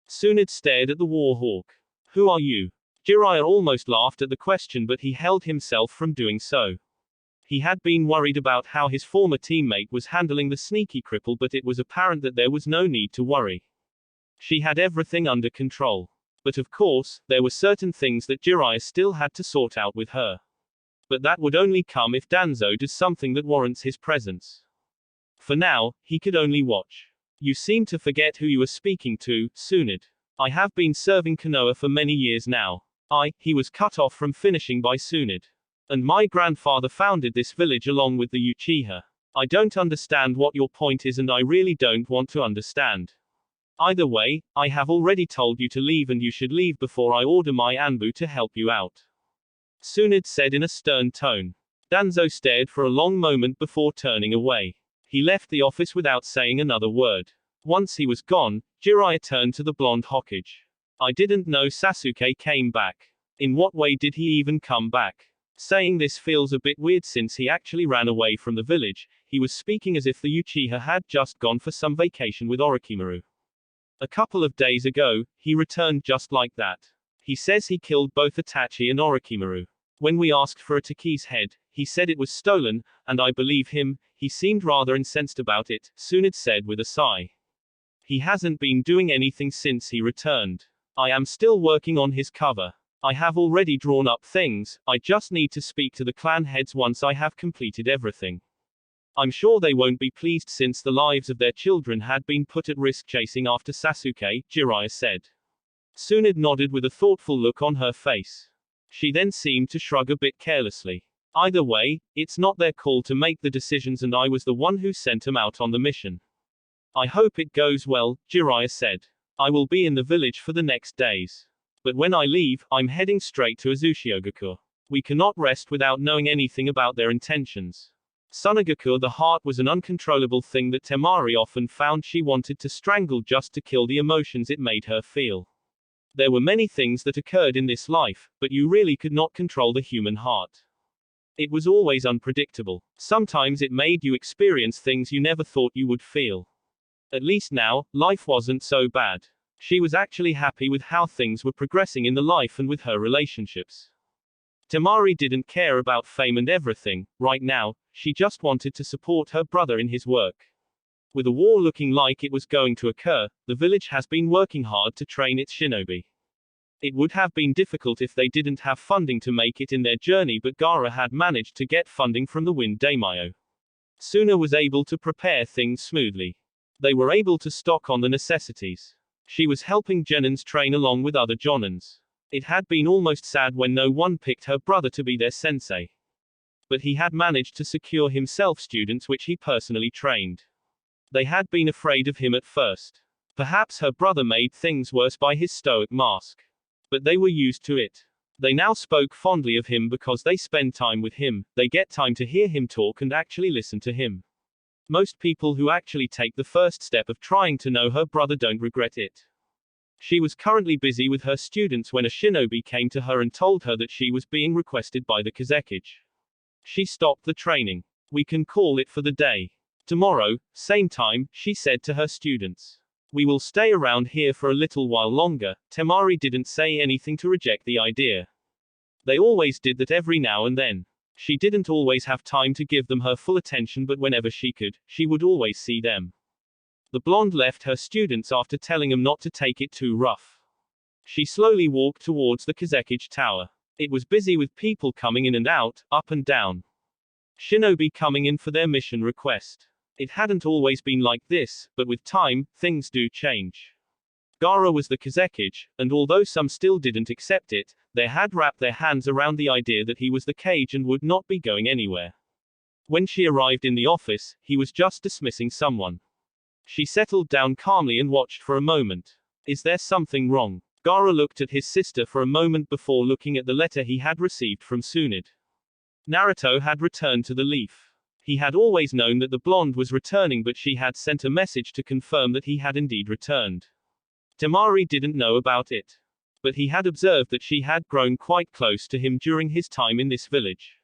Tsunade stared at the war hawk. Who are you? Jiraiya almost laughed at the question but he held himself from doing so. He had been worried about how his former teammate was handling the sneaky cripple but it was apparent that there was no need to worry. She had everything under control. But of course, there were certain things that Jiraiya still had to sort out with her. But that would only come if Danzo does something that warrants his presence. For now, he could only watch. You seem to forget who you are speaking to, Tsunade. I have been serving Konoha for many years now. He was cut off from finishing by Tsunade. And my grandfather founded this village along with the Uchiha. I don't understand what your point is and I really don't want to understand. Either way, I have already told you to leave and you should leave before I order my Anbu to help you out. Tsunade said in a stern tone. Danzo stared for a long moment before turning away. He left the office without saying another word. Once he was gone, Jiraiya turned to the blonde Hokage. I didn't know Sasuke came back. In what way did he even come back? Saying this feels a bit weird since he actually ran away from the village. He was speaking as if the Uchiha had just gone for some vacation with Orochimaru. A couple of days ago, he returned just like that. He says he killed both Itachi and Orochimaru. When we asked for Itachi's head, he said it was stolen, and I believe him. He seemed rather incensed about it, Tsunade said with a sigh. He hasn't been doing anything since he returned. I am still working on his cover. I have already drawn up things, I just need to speak to the clan heads once I have completed everything. I'm sure they won't be pleased since the lives of their children had been put at risk chasing after Sasuke, Jiraiya said. Tsunade nodded with a thoughtful look on her face. She then seemed to shrug a bit carelessly. Either way, it's not their call to make the decisions and I was the one who sent them out on the mission. I hope it goes well, Jiraiya said. I will be in the village for the next days. But when I leave, I'm heading straight to Uzumaki. We cannot rest without knowing anything about their intentions. Tsunagaku the heart was an uncontrollable thing that Temari often found she wanted to strangle just to kill the emotions it made her feel. There were many things that occurred in this life, but you really could not control the human heart. It was always unpredictable. Sometimes it made you experience things you never thought you would feel. At least now, life wasn't so bad. She was actually happy with how things were progressing in the life and with her relationships. Temari didn't care about fame and everything. Right now, she just wanted to support her brother in his work. With a war looking like it was going to occur, the village has been working hard to train its shinobi. It would have been difficult if they didn't have funding to make it in their journey, but Gaara had managed to get funding from the Wind Daimyo. Suna was able to prepare things smoothly. They were able to stock on the necessities. She was helping Genins train along with other Jonins. It had been almost sad when no one picked her brother to be their sensei. But he had managed to secure himself students which he personally trained. They had been afraid of him at first. Perhaps her brother made things worse by his stoic mask. But they were used to it. They now spoke fondly of him because they spend time with him, they get time to hear him talk and actually listen to him. Most people who actually take the first step of trying to know her brother don't regret it. She was currently busy with her students when a shinobi came to her and told her that she was being requested by the Kazekage. She stopped the training. We can call it for the day. Tomorrow, same time, she said to her students. We will stay around here for a little while longer. Temari didn't say anything to reject the idea. They always did that every now and then. She didn't always have time to give them her full attention, but whenever she could, she would always see them. The blonde left her students after telling them not to take it too rough. She slowly walked towards the Kazekage Tower. It was busy with people coming in and out, up and down. Shinobi coming in for their mission request. It hadn't always been like this, but with time, things do change. Gaara was the Kazekage, and although some still didn't accept it, they had wrapped their hands around the idea that he was the cage and would not be going anywhere. When she arrived in the office, he was just dismissing someone. She settled down calmly and watched for a moment. Is there something wrong? Gaara looked at his sister for a moment before looking at the letter he had received from Tsunade. Naruto had returned to the leaf. He had always known that the blonde was returning, but she had sent a message to confirm that he had indeed returned. Temari didn't know about it. But he had observed that she had grown quite close to him during his time in this village.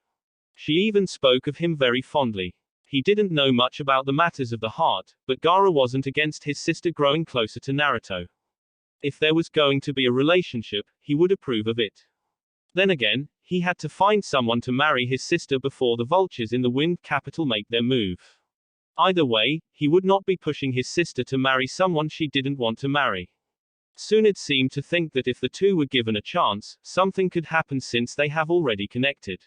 She even spoke of him very fondly. He didn't know much about the matters of the heart, but Gaara wasn't against his sister growing closer to Naruto. If there was going to be a relationship, he would approve of it. Then again, he had to find someone to marry his sister before the vultures in the Wind Capital make their move. Either way, he would not be pushing his sister to marry someone she didn't want to marry. Tsunade seemed to think that if the two were given a chance, something could happen since they have already connected.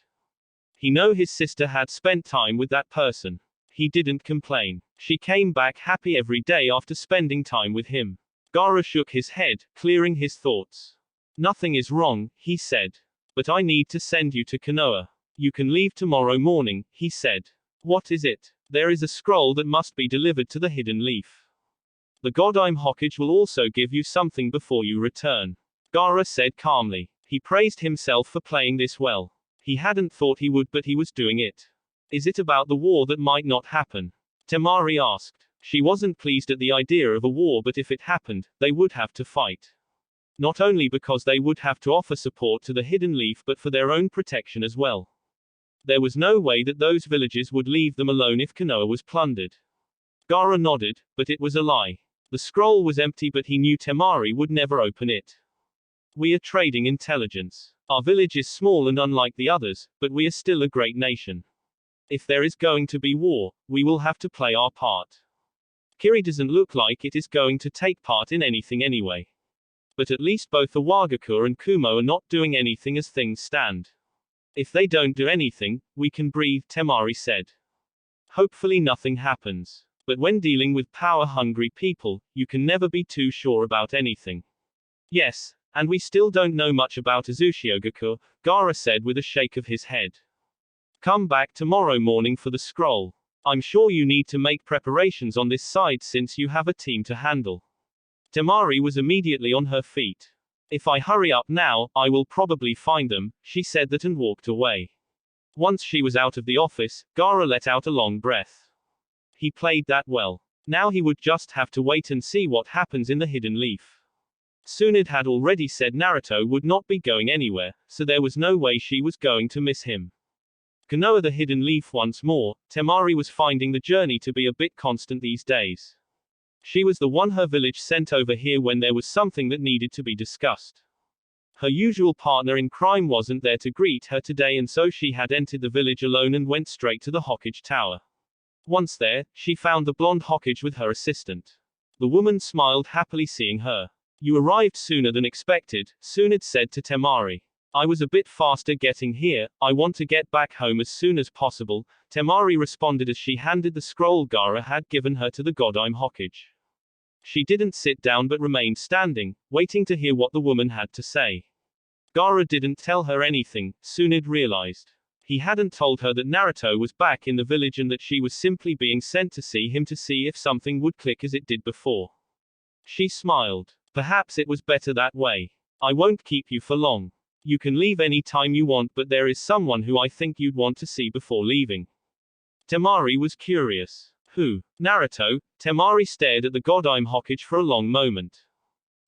He knew his sister had spent time with that person. He didn't complain. She came back happy every day after spending time with him. Gaara shook his head, clearing his thoughts. Nothing is wrong, he said. But I need to send you to Konoha. You can leave tomorrow morning, he said. What is it? There is a scroll that must be delivered to the hidden leaf. The Godime Hokage will also give you something before you return. Gaara said calmly. He praised himself for playing this well. He hadn't thought he would, but he was doing it. Is it about the war that might not happen? Temari asked. She wasn't pleased at the idea of a war, but if it happened, they would have to fight. Not only because they would have to offer support to the hidden leaf, but for their own protection as well. There was no way that those villages would leave them alone if Konoha was plundered. Gaara nodded, but it was a lie. The scroll was empty, but he knew Temari would never open it. We are trading intelligence. Our village is small and unlike the others, but we are still a great nation. If there is going to be war, we will have to play our part. Kiri doesn't look like it is going to take part in anything anyway. But at least both Iwagakure and Kumo are not doing anything as things stand. If they don't do anything, we can breathe, Temari said. Hopefully nothing happens. But when dealing with power-hungry people, you can never be too sure about anything. Yes, and we still don't know much about Uzumaki, Gaara said with a shake of his head. Come back tomorrow morning for the scroll. I'm sure you need to make preparations on this side since you have a team to handle. Temari was immediately on her feet. If I hurry up now, I will probably find them, she said that and walked away. Once she was out of the office, Gaara let out a long breath. He played that well. Now he would just have to wait and see what happens in the hidden leaf. Tsunade had already said Naruto would not be going anywhere, so there was no way she was going to miss him. Konoha the hidden leaf once more, Temari was finding the journey to be a bit constant these days. She was the one her village sent over here when there was something that needed to be discussed. Her usual partner in crime wasn't there to greet her today, and so she had entered the village alone and went straight to the Hokage Tower. Once there, she found the blonde Hokage with her assistant. The woman smiled happily seeing her. You arrived sooner than expected, Tsunade said to Temari. I was a bit faster getting here, I want to get back home as soon as possible, Temari responded as she handed the scroll Gaara had given her to the Godime Hokage. She didn't sit down but remained standing, waiting to hear what the woman had to say. Gaara didn't tell her anything, Tsunade realized. He hadn't told her that Naruto was back in the village and that she was simply being sent to see him to see if something would click as it did before. She smiled. Perhaps it was better that way. I won't keep you for long. You can leave any time you want, but there is someone who I think you'd want to see before leaving. Temari was curious. Who? Naruto. Temari stared at the Godime Hokage for a long moment.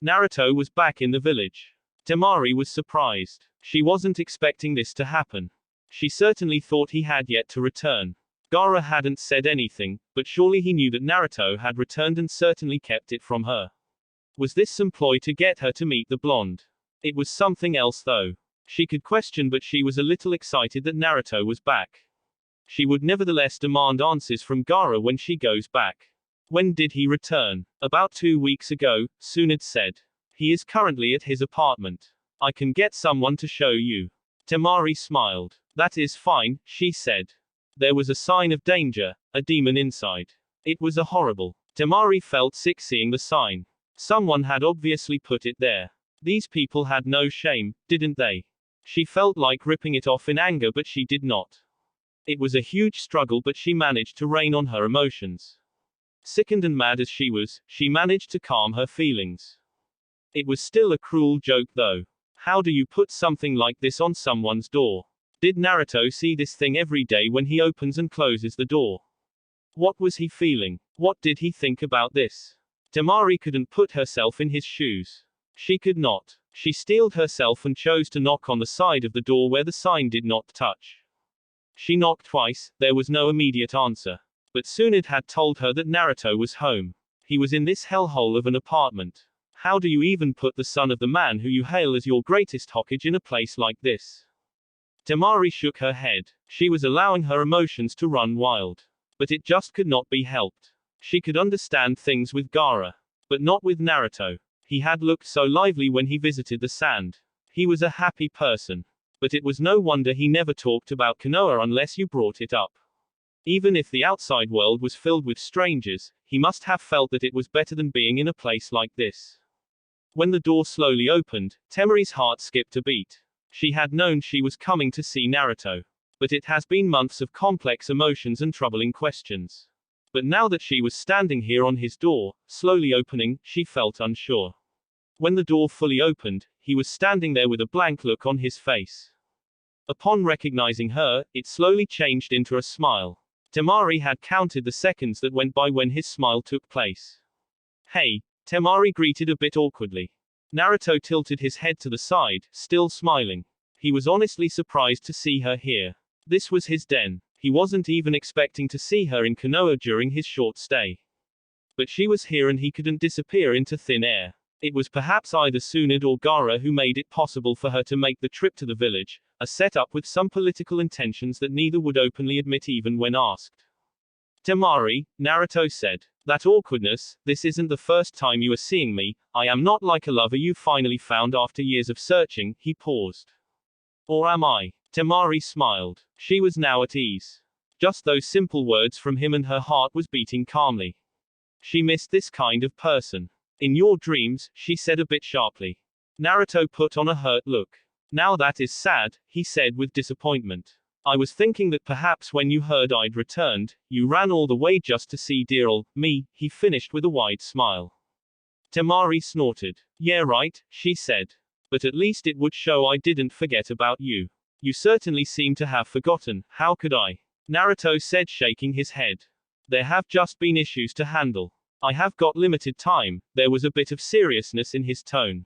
Naruto was back in the village. Temari was surprised. She wasn't expecting this to happen. She certainly thought he had yet to return. Gaara hadn't said anything, but surely he knew that Naruto had returned and certainly kept it from her. Was this some ploy to get her to meet the blonde? It was something else though. She could question, but she was a little excited that Naruto was back. She would nevertheless demand answers from Gaara when she goes back. When did he return? About 2 weeks ago, Tsunade said. He is currently at his apartment. I can get someone to show you. Temari smiled. That is fine, she said. There was a sign of danger, a demon inside. It was a horrible. Temari felt sick seeing the sign. Someone had obviously put it there. These people had no shame, didn't they? She felt like ripping it off in anger, but she did not. It was a huge struggle, but she managed to rein on her emotions. Sickened and mad as she was, she managed to calm her feelings. It was still a cruel joke though. How do you put something like this on someone's door? Did Naruto see this thing every day when he opens and closes the door? What was he feeling? What did he think about this? Temari couldn't put herself in his shoes. She could not. She steeled herself and chose to knock on the side of the door where the sign did not touch. She knocked twice, there was no immediate answer. But Tsunade had told her that Naruto was home. He was in this hellhole of an apartment. How do you even put the son of the man who you hail as your greatest Hokage in a place like this? Temari shook her head. She was allowing her emotions to run wild. But it just could not be helped. She could understand things with Gaara. But not with Naruto. He had looked so lively when he visited the sand. He was a happy person. But it was no wonder he never talked about Konoha unless you brought it up. Even if the outside world was filled with strangers, he must have felt that it was better than being in a place like this. When the door slowly opened, Temari's heart skipped a beat. She had known she was coming to see Naruto. But it has been months of complex emotions and troubling questions. But now that she was standing here on his door, slowly opening, she felt unsure. When the door fully opened, he was standing there with a blank look on his face. Upon recognizing her, it slowly changed into a smile. Temari had counted the seconds that went by when his smile took place. Hey, Temari greeted a bit awkwardly. Naruto tilted his head to the side, still smiling. He was honestly surprised to see her here. This was his den. He wasn't even expecting to see her in Konoha during his short stay. But she was here and he couldn't disappear into thin air. It was perhaps either Tsunade or Gaara who made it possible for her to make the trip to the village, a setup with some political intentions that neither would openly admit even when asked. Temari, Naruto said. That awkwardness, this isn't the first time you are seeing me, I am not like a lover you finally found after years of searching, he paused. Or am I? Temari smiled. She was now at ease. Just those simple words from him and her heart was beating calmly. She missed this kind of person. In your dreams, she said a bit sharply. Naruto put on a hurt look. Now that is sad, he said with disappointment. I was thinking that perhaps when you heard I'd returned, you ran all the way just to see dear old me, he finished with a wide smile. Temari snorted. Yeah right, she said. But at least it would show I didn't forget about you. You certainly seem to have forgotten, how could I? Naruto said, shaking his head. There have just been issues to handle. I have got limited time. There was a bit of seriousness in his tone.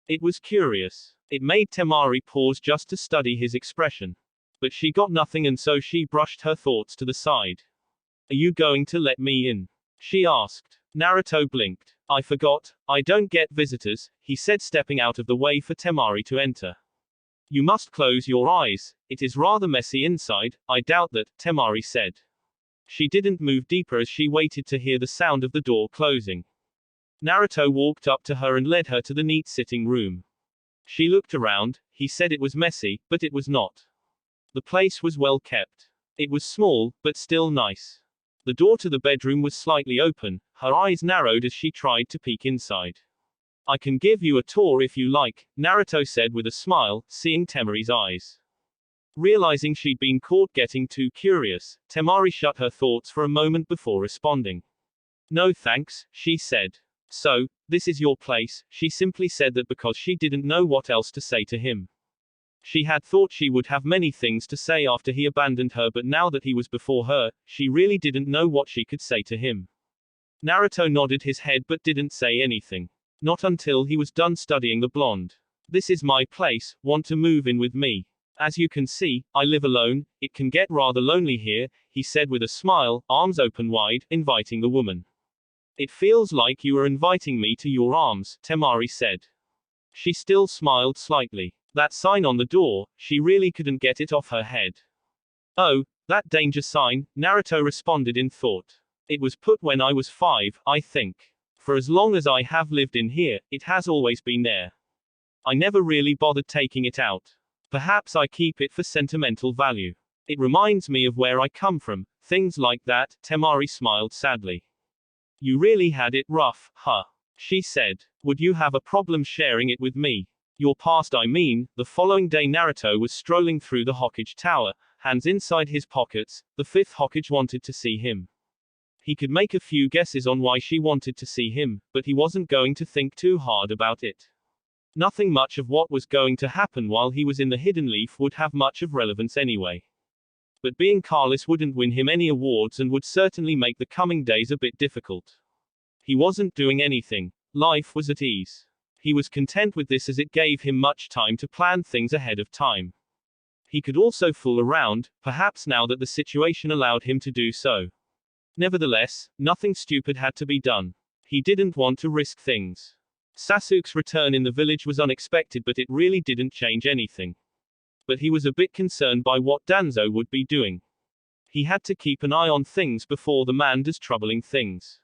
It was curious. It made Temari pause just to study his expression. But she got nothing and so she brushed her thoughts to the side. Are you going to let me in? She asked. Naruto blinked. I forgot, I don't get visitors, he said, stepping out of the way for Temari to enter. You must close your eyes, it is rather messy inside, I doubt that, Temari said. She didn't move deeper as she waited to hear the sound of the door closing. Naruto walked up to her and led her to the neat sitting room. She looked around, he said it was messy, but it was not. The place was well kept. It was small, but still nice. The door to the bedroom was slightly open, her eyes narrowed as she tried to peek inside. I can give you a tour if you like, Naruto said with a smile, seeing Temari's eyes. Realizing she'd been caught getting too curious, Temari shut her thoughts for a moment before responding. No thanks, she said. So, this is your place, she simply said that because she didn't know what else to say to him. She had thought she would have many things to say after he abandoned her, but now that he was before her, she really didn't know what she could say to him. Naruto nodded his head but didn't say anything. Not until he was done studying the blonde. This is my place, want to move in with me? As you can see, I live alone, it can get rather lonely here, he said with a smile, arms open wide, inviting the woman. It feels like you are inviting me to your arms, Temari said. She still smiled slightly. That sign on the door, she really couldn't get it off her head. Oh, that danger sign, Naruto responded in thought. It was put when I was 5, I think. For as long as I have lived in here, it has always been there. I never really bothered taking it out. Perhaps I keep it for sentimental value. It reminds me of where I come from, things like that, Temari smiled sadly. You really had it rough, huh? She said. Would you have a problem sharing it with me? Your past, I mean. The following day Naruto was strolling through the Hokage Tower, hands inside his pockets. The fifth Hokage wanted to see him. He could make a few guesses on why she wanted to see him, but he wasn't going to think too hard about it. Nothing much of what was going to happen while he was in the Hidden Leaf would have much of relevance anyway. But being carless wouldn't win him any awards and would certainly make the coming days a bit difficult. He wasn't doing anything. Life was at ease. He was content with this as it gave him much time to plan things ahead of time. He could also fool around, perhaps now that the situation allowed him to do so. Nevertheless, nothing stupid had to be done. He didn't want to risk things. Sasuke's return in the village was unexpected, but it really didn't change anything. But he was a bit concerned by what Danzo would be doing. He had to keep an eye on things before the man does troubling things.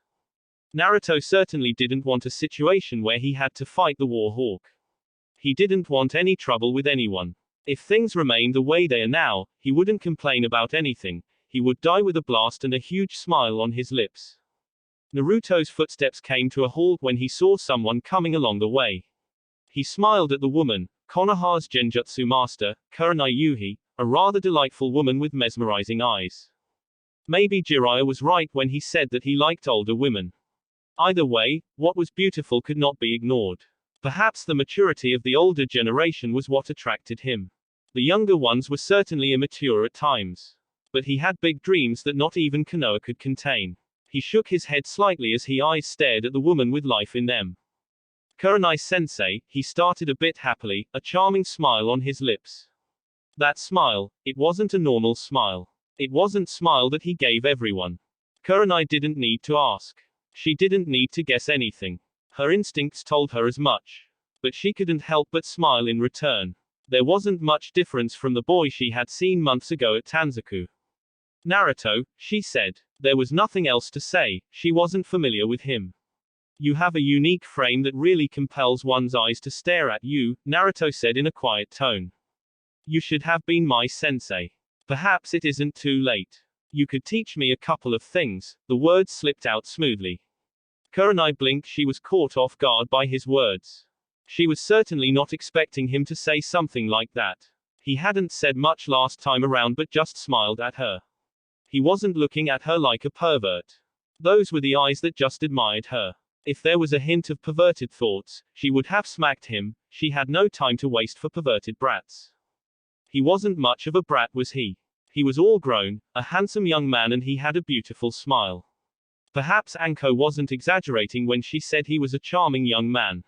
Naruto certainly didn't want a situation where he had to fight the War Hawk. He didn't want any trouble with anyone. If things remained the way they are now, he wouldn't complain about anything. He would die with a blast and a huge smile on his lips. Naruto's footsteps came to a halt when he saw someone coming along the way. He smiled at the woman, Konoha's genjutsu master, Kurenai Yuhi, a rather delightful woman with mesmerizing eyes. Maybe Jiraiya was right when he said that he liked older women. Either way, what was beautiful could not be ignored. Perhaps the maturity of the older generation was what attracted him. The younger ones were certainly immature at times. But he had big dreams that not even Konoha could contain. He shook his head slightly as his eyes stared at the woman with life in them. Kurenai-sensei, he started a bit happily, a charming smile on his lips. That smile, it wasn't a normal smile. It wasn't smile that he gave everyone. Kurenai didn't need to ask. She didn't need to guess anything. Her instincts told her as much. But she couldn't help but smile in return. There wasn't much difference from the boy she had seen months ago at Tanzaku. Naruto, she said. There was nothing else to say, she wasn't familiar with him. You have a unique frame that really compels one's eyes to stare at you, Naruto said in a quiet tone. You should have been my sensei. Perhaps it isn't too late. You could teach me a couple of things, the words slipped out smoothly. Kurenai blinked, she was caught off guard by his words. She was certainly not expecting him to say something like that. He hadn't said much last time around but just smiled at her. He wasn't looking at her like a pervert. Those were the eyes that just admired her. If there was a hint of perverted thoughts, she would have smacked him. She had no time to waste for perverted brats. He wasn't much of a brat, was he? He was all grown, a handsome young man, and he had a beautiful smile. Perhaps Anko wasn't exaggerating when she said he was a charming young man.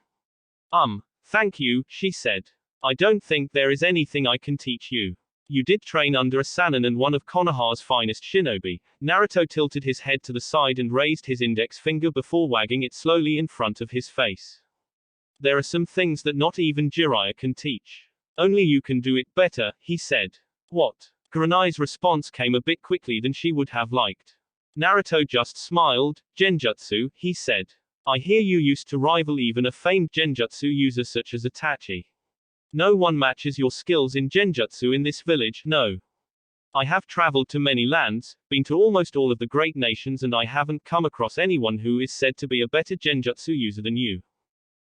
Thank you, she said. I don't think there is anything I can teach you. You did train under a Sannin and one of Konoha's finest shinobi. Naruto tilted his head to the side and raised his index finger before wagging it slowly in front of his face. There are some things that not even Jiraiya can teach. Only you can do it better, he said. What? Kurenai's response came a bit quickly than she would have liked. Naruto just smiled. Genjutsu, he said. I hear you used to rival even a famed genjutsu user such as Itachi. No one matches your skills in genjutsu in this village, no. I have traveled to many lands, been to almost all of the great nations, and I haven't come across anyone who is said to be a better genjutsu user than you.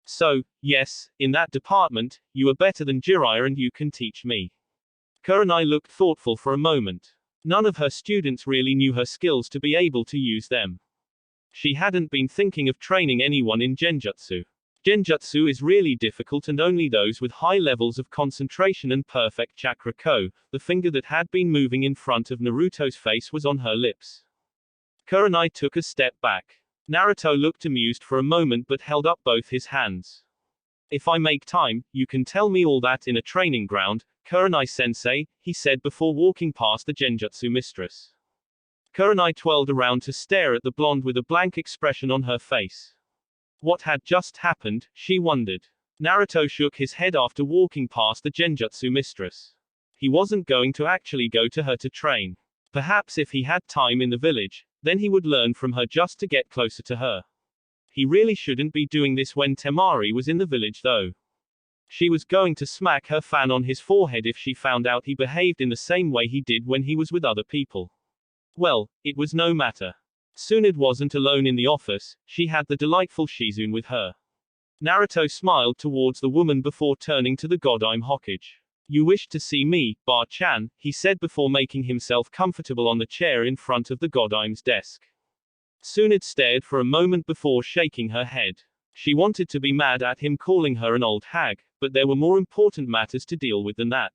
So, yes, in that department, you are better than Jiraiya and you can teach me. Kurenai looked thoughtful for a moment. None of her students really knew her skills to be able to use them. She hadn't been thinking of training anyone in genjutsu. Genjutsu is really difficult and only those with high levels of concentration and perfect chakra the finger that had been moving in front of Naruto's face was on her lips. Kurenai took a step back. Naruto looked amused for a moment but held up both his hands. If I make time, you can tell me all that in a training ground, Kurenai-sensei, he said before walking past the Genjutsu mistress. Kurenai twirled around to stare at the blonde with a blank expression on her face. What had just happened, she wondered. Naruto shook his head after walking past the Genjutsu mistress. He wasn't going to actually go to her to train. Perhaps if he had time in the village, then he would learn from her just to get closer to her. He really shouldn't be doing this when Temari was in the village though. She was going to smack her fan on his forehead if she found out he behaved in the same way he did when he was with other people. Well, it was no matter. Tsunade wasn't alone in the office, she had the delightful Shizune with her. Naruto smiled towards the woman before turning to the Godime Hokage. You wished to see me, Bar-chan, he said before making himself comfortable on the chair in front of the Godime's desk. Tsunade stared for a moment before shaking her head. She wanted to be mad at him calling her an old hag, but there were more important matters to deal with than that.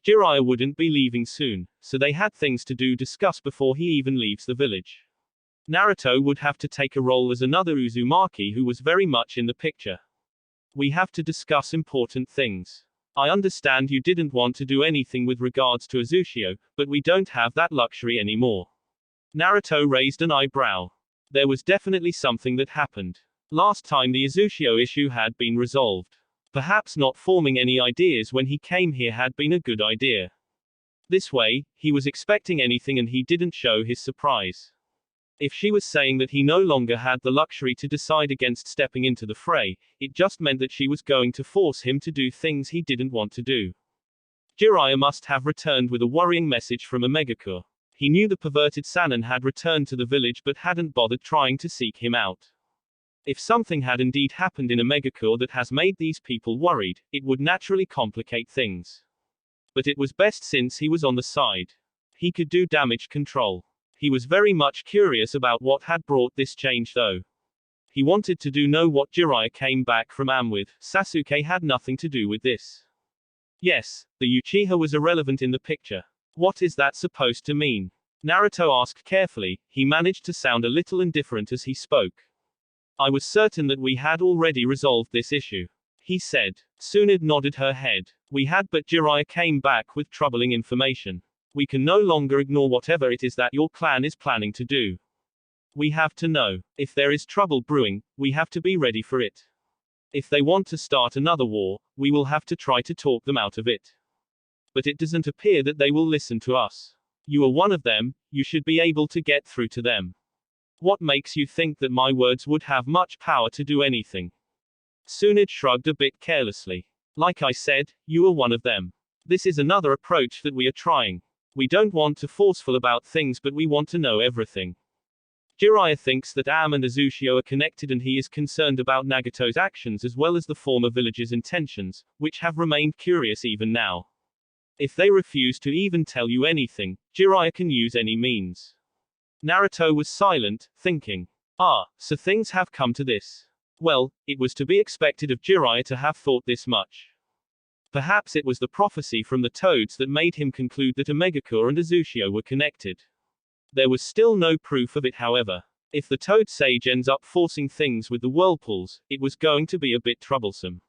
Jiraiya wouldn't be leaving soon, so they had things to discuss before he even leaves the village. Naruto would have to take a role as another Uzumaki who was very much in the picture. We have to discuss important things. I understand you didn't want to do anything with regards to Uzushio, but we don't have that luxury anymore. Naruto raised an eyebrow. There was definitely something that happened. Last time the Uzushio issue had been resolved. Perhaps not forming any ideas when he came here had been a good idea. This way, he was expecting anything and he didn't show his surprise. If she was saying that he no longer had the luxury to decide against stepping into the fray, it just meant that she was going to force him to do things he didn't want to do. Jiraiya must have returned with a worrying message from Omegakure. He knew the perverted Sannin had returned to the village but hadn't bothered trying to seek him out. If something had indeed happened in Omegakure that has made these people worried, it would naturally complicate things. But it was best since he was on the side. He could do damage control. He was very much curious about what had brought this change though. He wanted to know what Jiraiya came back from Am with. Sasuke had nothing to do with this. Yes, the Uchiha was irrelevant in the picture. What is that supposed to mean? Naruto asked carefully. He managed to sound a little indifferent as he spoke. I was certain that we had already resolved this issue, he said. Tsunade nodded her head. We had, but Jiraiya came back with troubling information. We can no longer ignore whatever it is that your clan is planning to do. We have to know. If there is trouble brewing, we have to be ready for it. If they want to start another war, we will have to try to talk them out of it. But it doesn't appear that they will listen to us. You are one of them, you should be able to get through to them. What makes you think that my words would have much power to do anything? Tsunade shrugged a bit carelessly. Like I said, you are one of them. This is another approach that we are trying. We don't want to forceful about things but we want to know everything. Jiraiya thinks that Am and Uzushio are connected and he is concerned about Nagato's actions as well as the former village's intentions, which have remained curious even now. If they refuse to even tell you anything, Jiraiya can use any means. Naruto was silent, thinking. So things have come to this. Well, it was to be expected of Jiraiya to have thought this much. Perhaps it was the prophecy from the toads that made him conclude that Omegakure and Uzushio were connected. There was still no proof of it however. If the toad sage ends up forcing things with the whirlpools, it was going to be a bit troublesome.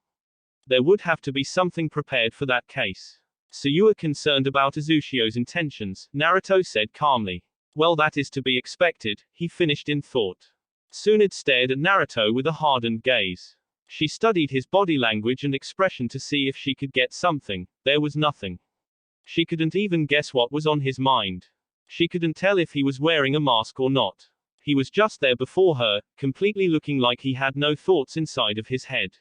There would have to be something prepared for that case. So you are concerned about Uzushio's intentions, Naruto said calmly. Well, that is to be expected, he finished in thought. Tsunade stared at Naruto with a hardened gaze. She studied his body language and expression to see if she could get something. There was nothing. She couldn't even guess what was on his mind. She couldn't tell if he was wearing a mask or not. He was just there before her, completely looking like he had no thoughts inside of his head.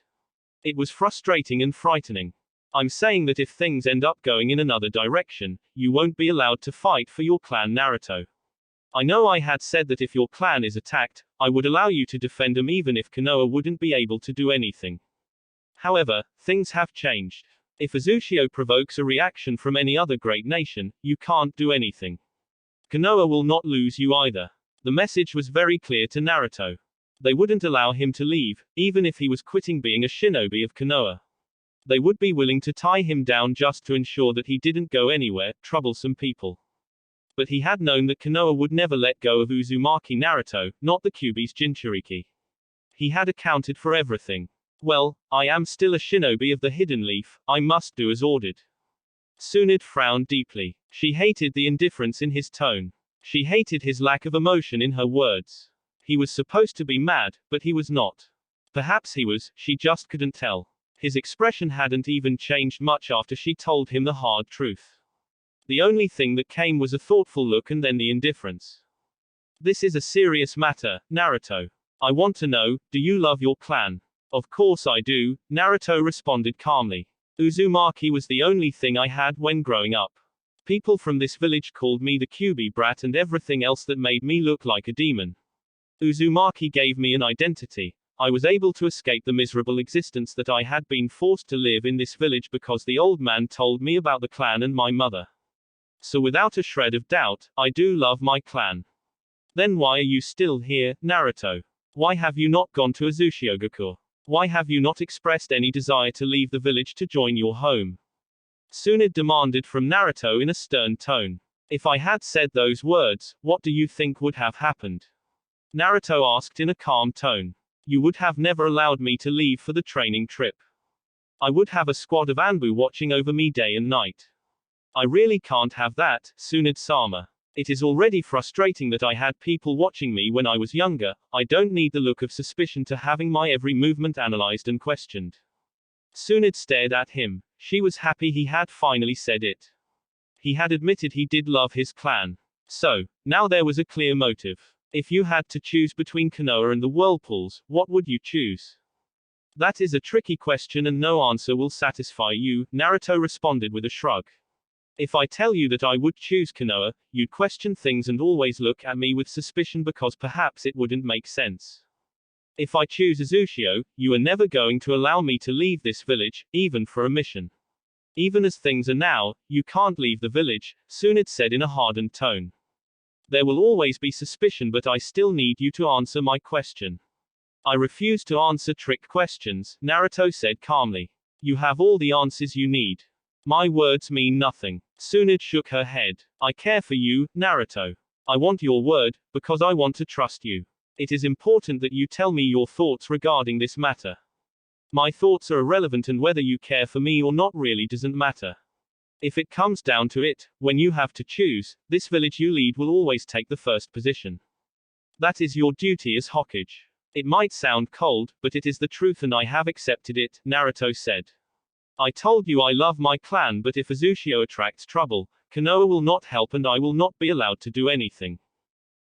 It was frustrating and frightening. I'm saying that if things end up going in another direction, you won't be allowed to fight for your clan, Naruto. I know I had said that if your clan is attacked, I would allow you to defend them even if Konoha wouldn't be able to do anything. However, things have changed. If Uzushio provokes a reaction from any other great nation, you can't do anything. Konoha will not lose you either. The message was very clear to Naruto. They wouldn't allow him to leave, even if he was quitting being a shinobi of Konoha. They would be willing to tie him down just to ensure that he didn't go anywhere, troublesome people. But he had known that Konoha would never let go of Uzumaki Naruto, not the Kyuubi's Jinchuriki. He had accounted for everything. Well, I am still a shinobi of the Hidden Leaf, I must do as ordered. Tsunade frowned deeply. She hated the indifference in his tone. She hated his lack of emotion in her words. He was supposed to be mad, but he was not. Perhaps he was, she just couldn't tell. His expression hadn't even changed much after she told him the hard truth. The only thing that came was a thoughtful look and then the indifference. This is a serious matter, Naruto. I want to know, do you love your clan? Of course I do, Naruto responded calmly. Uzumaki was the only thing I had when growing up. People from this village called me the Kyuubi brat and everything else that made me look like a demon. Uzumaki gave me an identity. I was able to escape the miserable existence that I had been forced to live in this village because the old man told me about the clan and my mother. So without a shred of doubt, I do love my clan. Then why are you still here, Naruto? Why have you not gone to Azushiogakure? Why have you not expressed any desire to leave the village to join your home? Tsunade demanded from Naruto in a stern tone. If I had said those words, what do you think would have happened? Naruto asked in a calm tone. You would have never allowed me to leave for the training trip. I would have a squad of Anbu watching over me day and night. I really can't have that, Tsunade-sama. It is already frustrating that I had people watching me when I was younger. I don't need the look of suspicion to having my every movement analyzed and questioned. Tsunade stared at him. She was happy he had finally said it. He had admitted he did love his clan. So, now there was a clear motive. If you had to choose between Konoha and the Whirlpools, what would you choose? That is a tricky question and no answer will satisfy you, Naruto responded with a shrug. If I tell you that I would choose Konoha, you'd question things and always look at me with suspicion because perhaps it wouldn't make sense. If I choose Uzushio, you are never going to allow me to leave this village, even for a mission. Even as things are now, you can't leave the village, Tsunade said in a hardened tone. There will always be suspicion but I still need you to answer my question. I refuse to answer trick questions, Naruto said calmly. You have all the answers you need. My words mean nothing. Tsunade shook her head. I care for you, Naruto. I want your word, because I want to trust you. It is important that you tell me your thoughts regarding this matter. My thoughts are irrelevant and whether you care for me or not really doesn't matter. If it comes down to it, when you have to choose, this village you lead will always take the first position. That is your duty as Hokage. It might sound cold, but it is the truth and I have accepted it, Naruto said. I told you I love my clan but if Uzushio attracts trouble, Konoha will not help and I will not be allowed to do anything.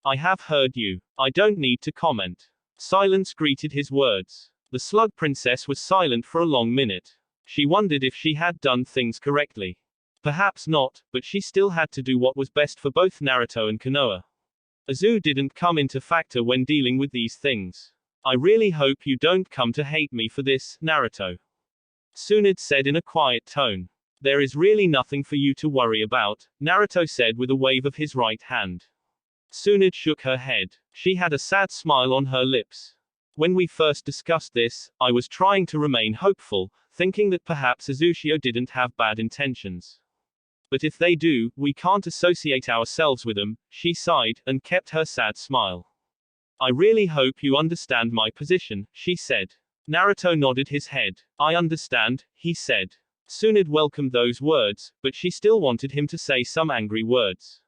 I have heard you. I don't need to comment. Silence greeted his words. The Slug Princess was silent for a long minute. She wondered if she had done things correctly. Perhaps not, but she still had to do what was best for both Naruto and Konoha. Azu didn't come into factor when dealing with these things. I really hope you don't come to hate me for this, Naruto. Tsunade said in a quiet tone. There is really nothing for you to worry about, Naruto said with a wave of his right hand. Tsunade shook her head. She had a sad smile on her lips. When we first discussed this, I was trying to remain hopeful, thinking that perhaps Uzushio didn't have bad intentions. But if they do, we can't associate ourselves with them, she sighed, and kept her sad smile. I really hope you understand my position, she said. Naruto nodded his head. I understand, he said. Tsunade welcomed those words, but she still wanted him to say some angry words.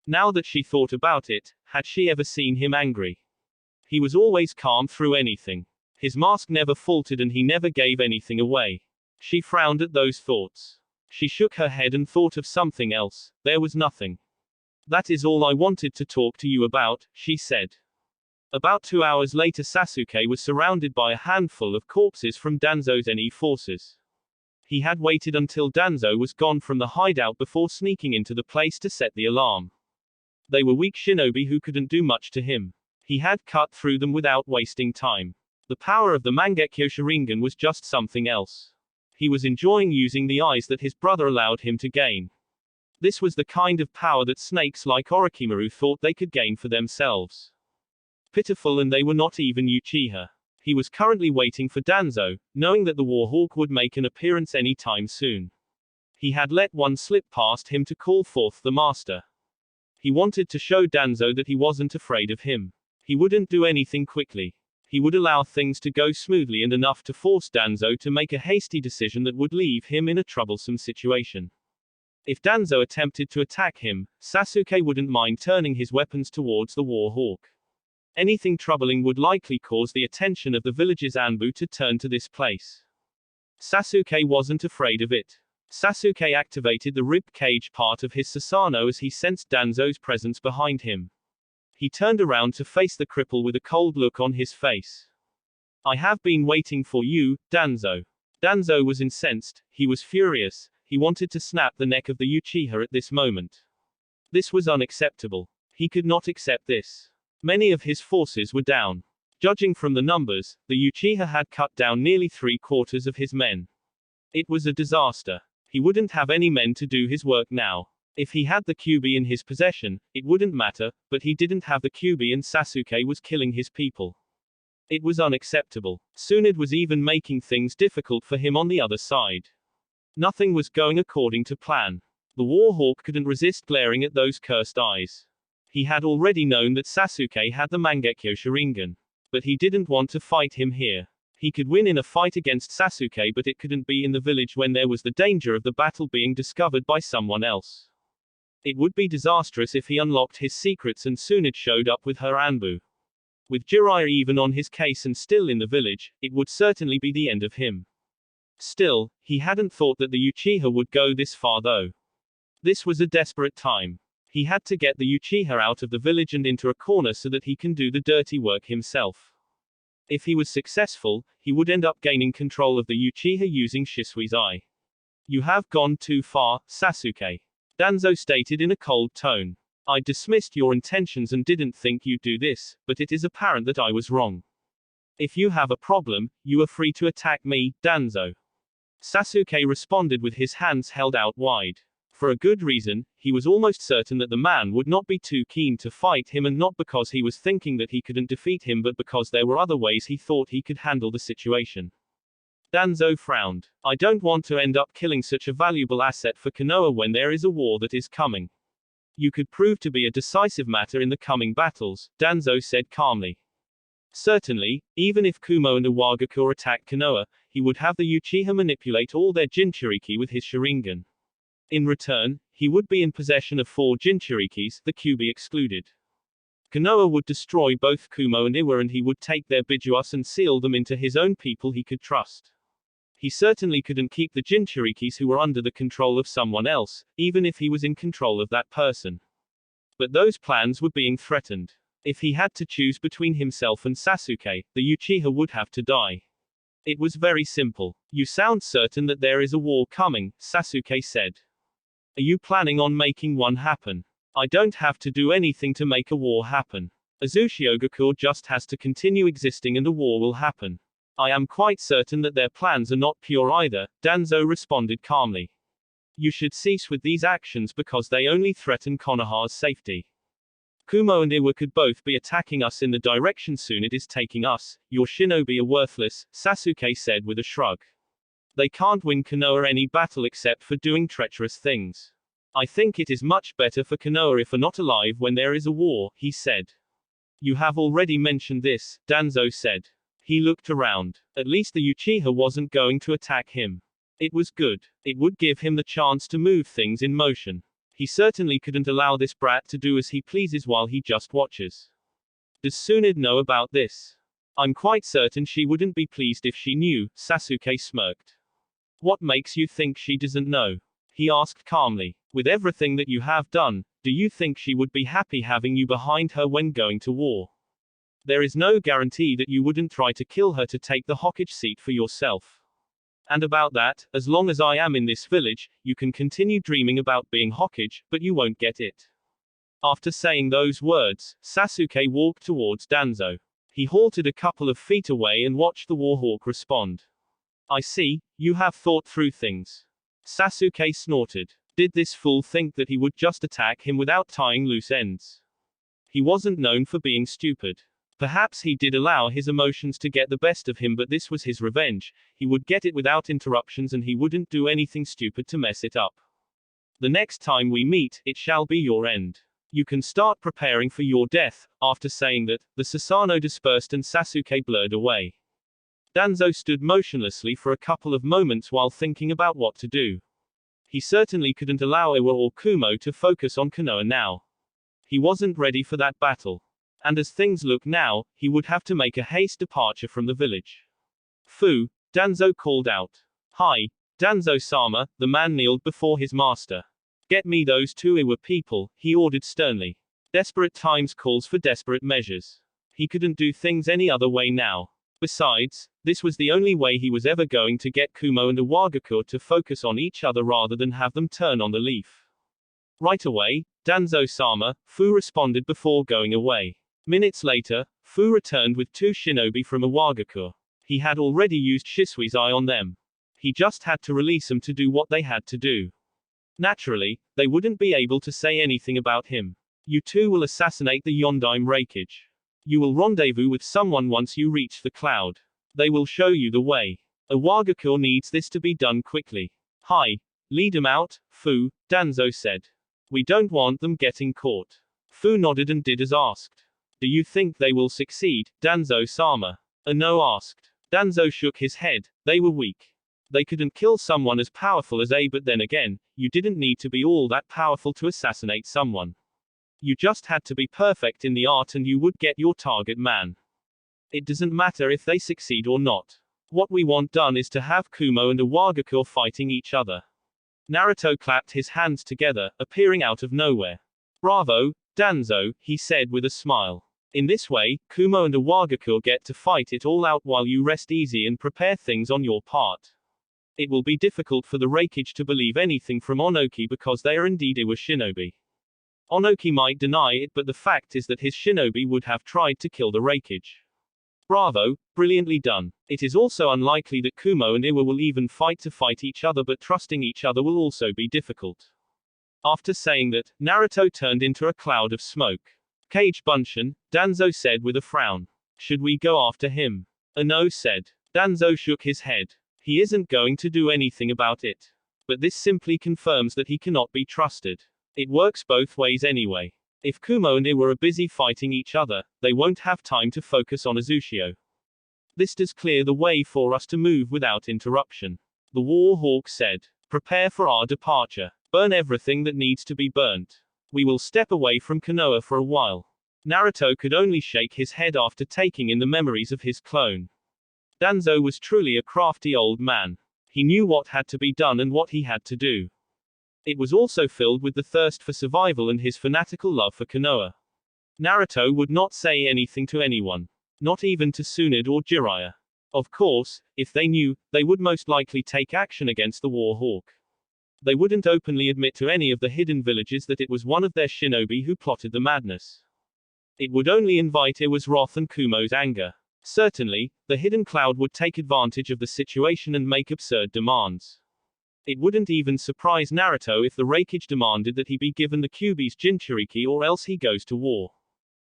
Now that she thought about it, had she ever seen him angry? He was always calm through anything. His mask never faltered and he never gave anything away. She frowned at those thoughts. She shook her head and thought of something else. There was nothing. That is all I wanted to talk to you about, she said. About 2 hours later Sasuke was surrounded by a handful of corpses from Danzo's NE forces. He had waited until Danzo was gone from the hideout before sneaking into the place to set the alarm. They were weak shinobi who couldn't do much to him. He had cut through them without wasting time. The power of the Mangekyo Sharingan was just something else. He was enjoying using the eyes that his brother allowed him to gain. This was the kind of power that snakes like Orochimaru thought they could gain for themselves. pitiful, and they were not even Uchiha. He was currently waiting for Danzo, knowing that the Warhawk would make an appearance any time soon. He had let one slip past him to call forth the master. He wanted to show Danzo that he wasn't afraid of him. He wouldn't do anything quickly. He would allow things to go smoothly and enough to force Danzo to make a hasty decision that would leave him in a troublesome situation. If Danzo attempted to attack him, Sasuke wouldn't mind turning his weapons towards the Warhawk. Anything troubling would likely cause the attention of the village's Anbu to turn to this place. Sasuke wasn't afraid of it. Sasuke activated the rib cage part of his Susanoo as he sensed Danzo's presence behind him. He turned around to face the cripple with a cold look on his face. "I have been waiting for you, Danzo." Danzo was incensed, he was furious, he wanted to snap the neck of the Uchiha at this moment. This was unacceptable. He could not accept this. Many of his forces were down. Judging from the numbers, the Uchiha had cut down nearly 3/4 of his men. It was a disaster. He wouldn't have any men to do his work now. If he had the Kyuubi in his possession, it wouldn't matter, but he didn't have the Kyuubi and Sasuke was killing his people. It was unacceptable. Soon it was even making things difficult for him on the other side. Nothing was going according to plan. The Warhawk couldn't resist glaring at those cursed eyes. He had already known that Sasuke had the Mangekyo Sharingan. But he didn't want to fight him here. He could win in a fight against Sasuke, but it couldn't be in the village when there was the danger of the battle being discovered by someone else. It would be disastrous if he unlocked his secrets and soon it showed up with her Anbu. With Jiraiya even on his case and still in the village, it would certainly be the end of him. Still, he hadn't thought that the Uchiha would go this far though. This was a desperate time. He had to get the Uchiha out of the village and into a corner so that he can do the dirty work himself. If he was successful, he would end up gaining control of the Uchiha using Shisui's eye. "You have gone too far, Sasuke," Danzo stated in a cold tone. "I dismissed your intentions and didn't think you'd do this, but it is apparent that I was wrong. If you have a problem, you are free to attack me, Danzo." Sasuke responded with his hands held out wide. For a good reason, he was almost certain that the man would not be too keen to fight him, and not because he was thinking that he couldn't defeat him, but because there were other ways he thought he could handle the situation. Danzo frowned. "I don't want to end up killing such a valuable asset for Konoha when there is a war that is coming. You could prove to be a decisive matter in the coming battles," Danzo said calmly. Certainly, even if Kumo and Iwagakure attacked Konoha, he would have the Uchiha manipulate all their Jinchuriki with his Sharingan. In return, he would be in possession of 4 Jinchurikis, the Kyuubi excluded. Konoha would destroy both Kumo and Iwa, and he would take their Bijuas and seal them into his own people he could trust. He certainly couldn't keep the Jinchurikis who were under the control of someone else, even if he was in control of that person. But those plans were being threatened. If he had to choose between himself and Sasuke, the Uchiha would have to die. It was very simple. "You sound certain that there is a war coming," Sasuke said. "Are you planning on making one happen?" "I don't have to do anything to make a war happen. Uzumaki just has to continue existing and a war will happen. I am quite certain that their plans are not pure either," Danzo responded calmly. "You should cease with these actions because they only threaten Konoha's safety. Kumo and Iwa could both be attacking us in the direction soon it is taking us. Your shinobi are worthless," Sasuke said with a shrug. "They can't win Konoha any battle except for doing treacherous things. I think it is much better for Konoha if are not alive when there is a war," he said. "You have already mentioned this," Danzo said. He looked around. At least the Uchiha wasn't going to attack him. It was good. It would give him the chance to move things in motion. He certainly couldn't allow this brat to do as he pleases while he just watches. "Does Tsunade know about this?" "I'm quite certain she wouldn't be pleased if she knew," Sasuke smirked. "What makes you think she doesn't know?" he asked calmly. "With everything that you have done, do you think she would be happy having you behind her when going to war? There is no guarantee that you wouldn't try to kill her to take the Hokage seat for yourself. And about that, as long as I am in this village, you can continue dreaming about being Hokage, but you won't get it." After saying those words, Sasuke walked towards Danzo. He halted a couple of feet away and watched the Warhawk respond. "I see, you have thought through things." Sasuke snorted. Did this fool think that he would just attack him without tying loose ends? He wasn't known for being stupid. Perhaps he did allow his emotions to get the best of him, but this was his revenge. He would get it without interruptions, and he wouldn't do anything stupid to mess it up. The next time we meet, it shall be your end. You can start preparing for your death. After saying that, the Susanoo dispersed and Sasuke blurred away. Danzo stood motionlessly for a couple of moments while thinking about what to do. He certainly couldn't allow Iwa or Kumo to focus on Konoha now. He wasn't ready for that battle. And as things look now, he would have to make a haste departure from the village. Fu, Danzo called out. Hi, Danzo-sama, the man kneeled before his master. Get me those two Iwa people, he ordered sternly. Desperate times calls for desperate measures. He couldn't do things any other way now. Besides, this was the only way he was ever going to get Kumo and Iwagakure to focus on each other rather than have them turn on the leaf. Right away, Danzo-sama, Fu responded before going away. Minutes later, Fu returned with two shinobi from Iwagakure. He had already used Shisui's eye on them. He just had to release them to do what they had to do. Naturally, they wouldn't be able to say anything about him. You two will assassinate the Yondaime Reikage. You will rendezvous with someone once you reach the cloud. They will show you the way. Iwagakure needs this to be done quickly. Hi. Lead them out, Fu, Danzo said. We don't want them getting caught. Fu nodded and did as asked. Do you think they will succeed, Danzo-sama? Ano asked. Danzo shook his head. They were weak. They couldn't kill someone as powerful as A, but then again, you didn't need to be all that powerful to assassinate someone. You just had to be perfect in the art and you would get your target man. It doesn't matter if they succeed or not. What we want done is to have Kumo and Iwagakure fighting each other. Naruto clapped his hands together, appearing out of nowhere. Bravo, Danzo, he said with a smile. In this way, Kumo and Iwagakure get to fight it all out while you rest easy and prepare things on your part. It will be difficult for the Reikage to believe anything from Onoki because they are indeed Iwa shinobi. Onoki might deny it, but the fact is that his shinobi would have tried to kill the Reikage. Bravo, brilliantly done. It is also unlikely that Kumo and Iwa will even fight to fight each other, but trusting each other will also be difficult. After saying that, Naruto turned into a cloud of smoke. Kage Bunshin, Danzo said with a frown. Should we go after him? Ano said. Danzo shook his head. He isn't going to do anything about it. But this simply confirms that he cannot be trusted. It works both ways anyway. If Kumo and Iwa are busy fighting each other, they won't have time to focus on Uzushio. This does clear the way for us to move without interruption. The War Hawk said. Prepare for our departure. Burn everything that needs to be burnt. We will step away from Konoha for a while. Naruto could only shake his head after taking in the memories of his clone. Danzo was truly a crafty old man. He knew what had to be done and what he had to do. It was also filled with the thirst for survival and his fanatical love for Konoha. Naruto would not say anything to anyone. Not even to Tsunade or Jiraiya. Of course, if they knew, they would most likely take action against the War Hawk. They wouldn't openly admit to any of the hidden villages that it was one of their shinobi who plotted the madness. It would only invite Iwa's wrath and Kumo's anger. Certainly, the hidden cloud would take advantage of the situation and make absurd demands. It wouldn't even surprise Naruto if the Reikage demanded that he be given the Kyuubi's Jinchuriki or else he goes to war.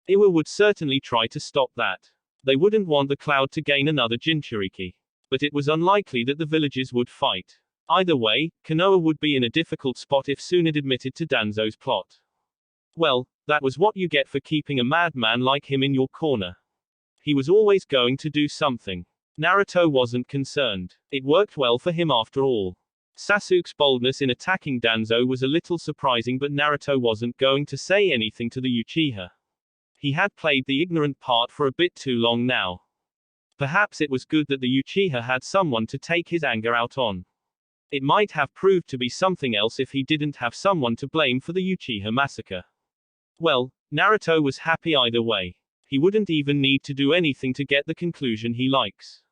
Iwa would certainly try to stop that. They wouldn't want the cloud to gain another Jinchuriki. But it was unlikely that the villages would fight. Either way, Konoha would be in a difficult spot if Tsunade admitted to Danzo's plot. Well, that was what you get for keeping a madman like him in your corner. He was always going to do something. Naruto wasn't concerned. It worked well for him after all. Sasuke's boldness in attacking Danzo was a little surprising, but Naruto wasn't going to say anything to the Uchiha. He had played the ignorant part for a bit too long now. Perhaps it was good that the Uchiha had someone to take his anger out on. It might have proved to be something else if he didn't have someone to blame for the Uchiha massacre. Well, Naruto was happy either way. He wouldn't even need to do anything to get the conclusion he likes.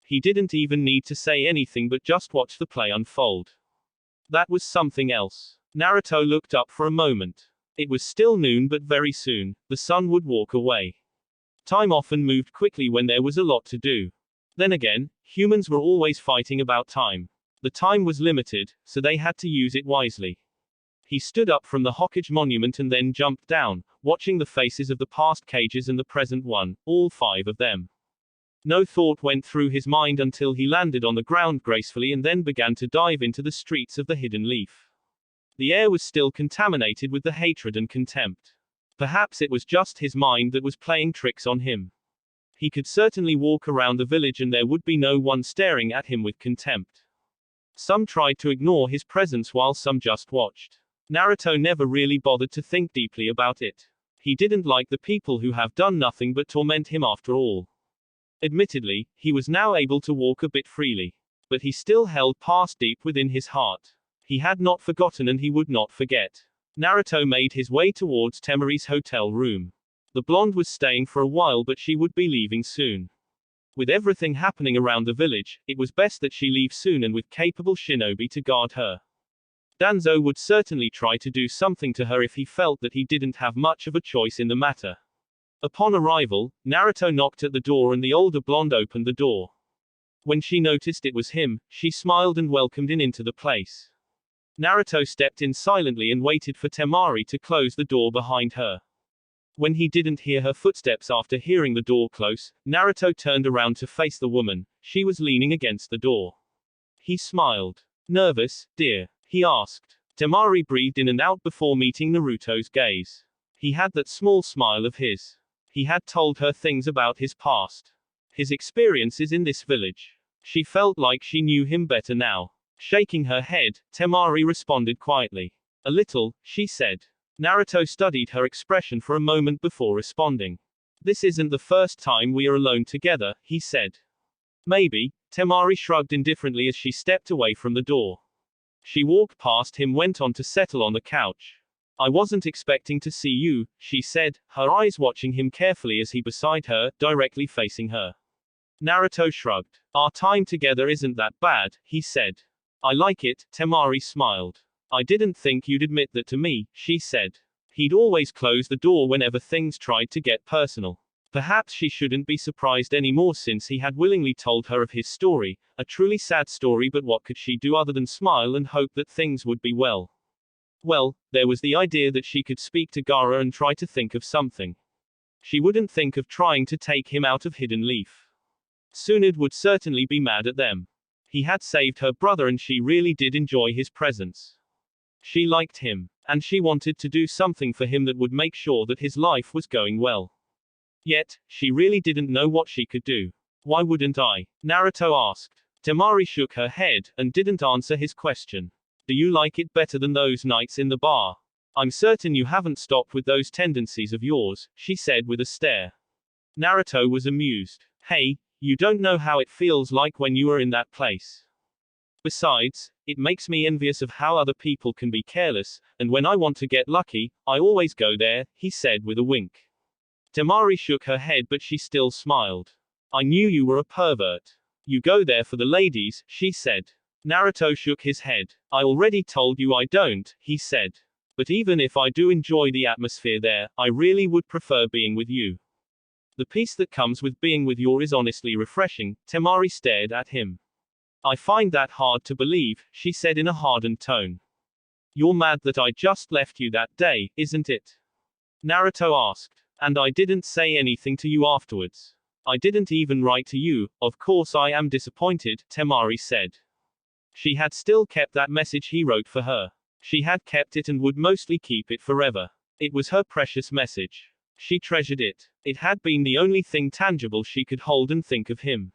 He didn't even need to say anything but just watch the play unfold. That was something else. Naruto looked up for a moment. It was still noon, but very soon, the sun would walk away. Time often moved quickly when there was a lot to do. Then again, humans were always fighting about time. The time was limited, so they had to use it wisely. He stood up from the Hokage monument and then jumped down, watching the faces of the past cages and the present one, all 5 of them. No thought went through his mind until he landed on the ground gracefully and then began to dive into the streets of the Hidden Leaf. The air was still contaminated with the hatred and contempt. Perhaps it was just his mind that was playing tricks on him. He could certainly walk around the village and there would be no one staring at him with contempt. Some tried to ignore his presence while some just watched. Naruto never really bothered to think deeply about it. He didn't like the people who have done nothing but torment him after all. Admittedly, he was now able to walk a bit freely. But he still held past deep within his heart. He had not forgotten and he would not forget. Naruto made his way towards Temari's hotel room. The blonde was staying for a while but she would be leaving soon. With everything happening around the village, it was best that she leave soon and with capable shinobi to guard her. Danzo would certainly try to do something to her if he felt that he didn't have much of a choice in the matter. Upon arrival, Naruto knocked at the door and the older blonde opened the door. When she noticed it was him, she smiled and welcomed him into the place. Naruto stepped in silently and waited for Temari to close the door behind her. When he didn't hear her footsteps after hearing the door close, Naruto turned around to face the woman. She was leaning against the door. He smiled. "Nervous, dear?" he asked. Temari breathed in and out before meeting Naruto's gaze. He had that small smile of his. He had told her things about his past. His experiences in this village. She felt like she knew him better now. Shaking her head, Temari responded quietly. "A little," she said. Naruto studied her expression for a moment before responding. "This isn't the first time we are alone together," he said. "Maybe." Temari shrugged indifferently as she stepped away from the door. She walked past him, went on to settle on the couch. "I wasn't expecting to see you," she said, her eyes watching him carefully as he beside her, directly facing her. Naruto shrugged. "Our time together isn't that bad," he said. "I like it," Temari smiled. "I didn't think you'd admit that to me," she said. He'd always close the door whenever things tried to get personal. Perhaps she shouldn't be surprised anymore since he had willingly told her of his story, a truly sad story, but what could she do other than smile and hope that things would be well? Well, there was the idea that she could speak to Gaara and try to think of something. She wouldn't think of trying to take him out of Hidden Leaf. Tsunade would certainly be mad at them. He had saved her brother and she really did enjoy his presence. She liked him, and she wanted to do something for him that would make sure that his life was going well. Yet, she really didn't know what she could do. "Why wouldn't I?" Naruto asked. Temari shook her head, and didn't answer his question. "Do you like it better than those nights in the bar? I'm certain you haven't stopped with those tendencies of yours," she said with a stare. Naruto was amused. "Hey, you don't know how it feels like when you are in that place. Besides, it makes me envious of how other people can be careless, and when I want to get lucky, I always go there," he said with a wink. Temari shook her head but she still smiled. "I knew you were a pervert. You go there for the ladies," she said. Naruto shook his head. "I already told you I don't," he said. "But even if I do enjoy the atmosphere there, I really would prefer being with you. The peace that comes with being with you is honestly refreshing." Temari stared at him. "I find that hard to believe," she said in a hardened tone. "You're mad that I just left you that day, isn't it?" Naruto asked. "And I didn't say anything to you afterwards. I didn't even write to you. Of course I am disappointed," Temari said. She had still kept that message he wrote for her. She had kept it and would mostly keep it forever. It was her precious message. She treasured it. It had been the only thing tangible she could hold and think of him.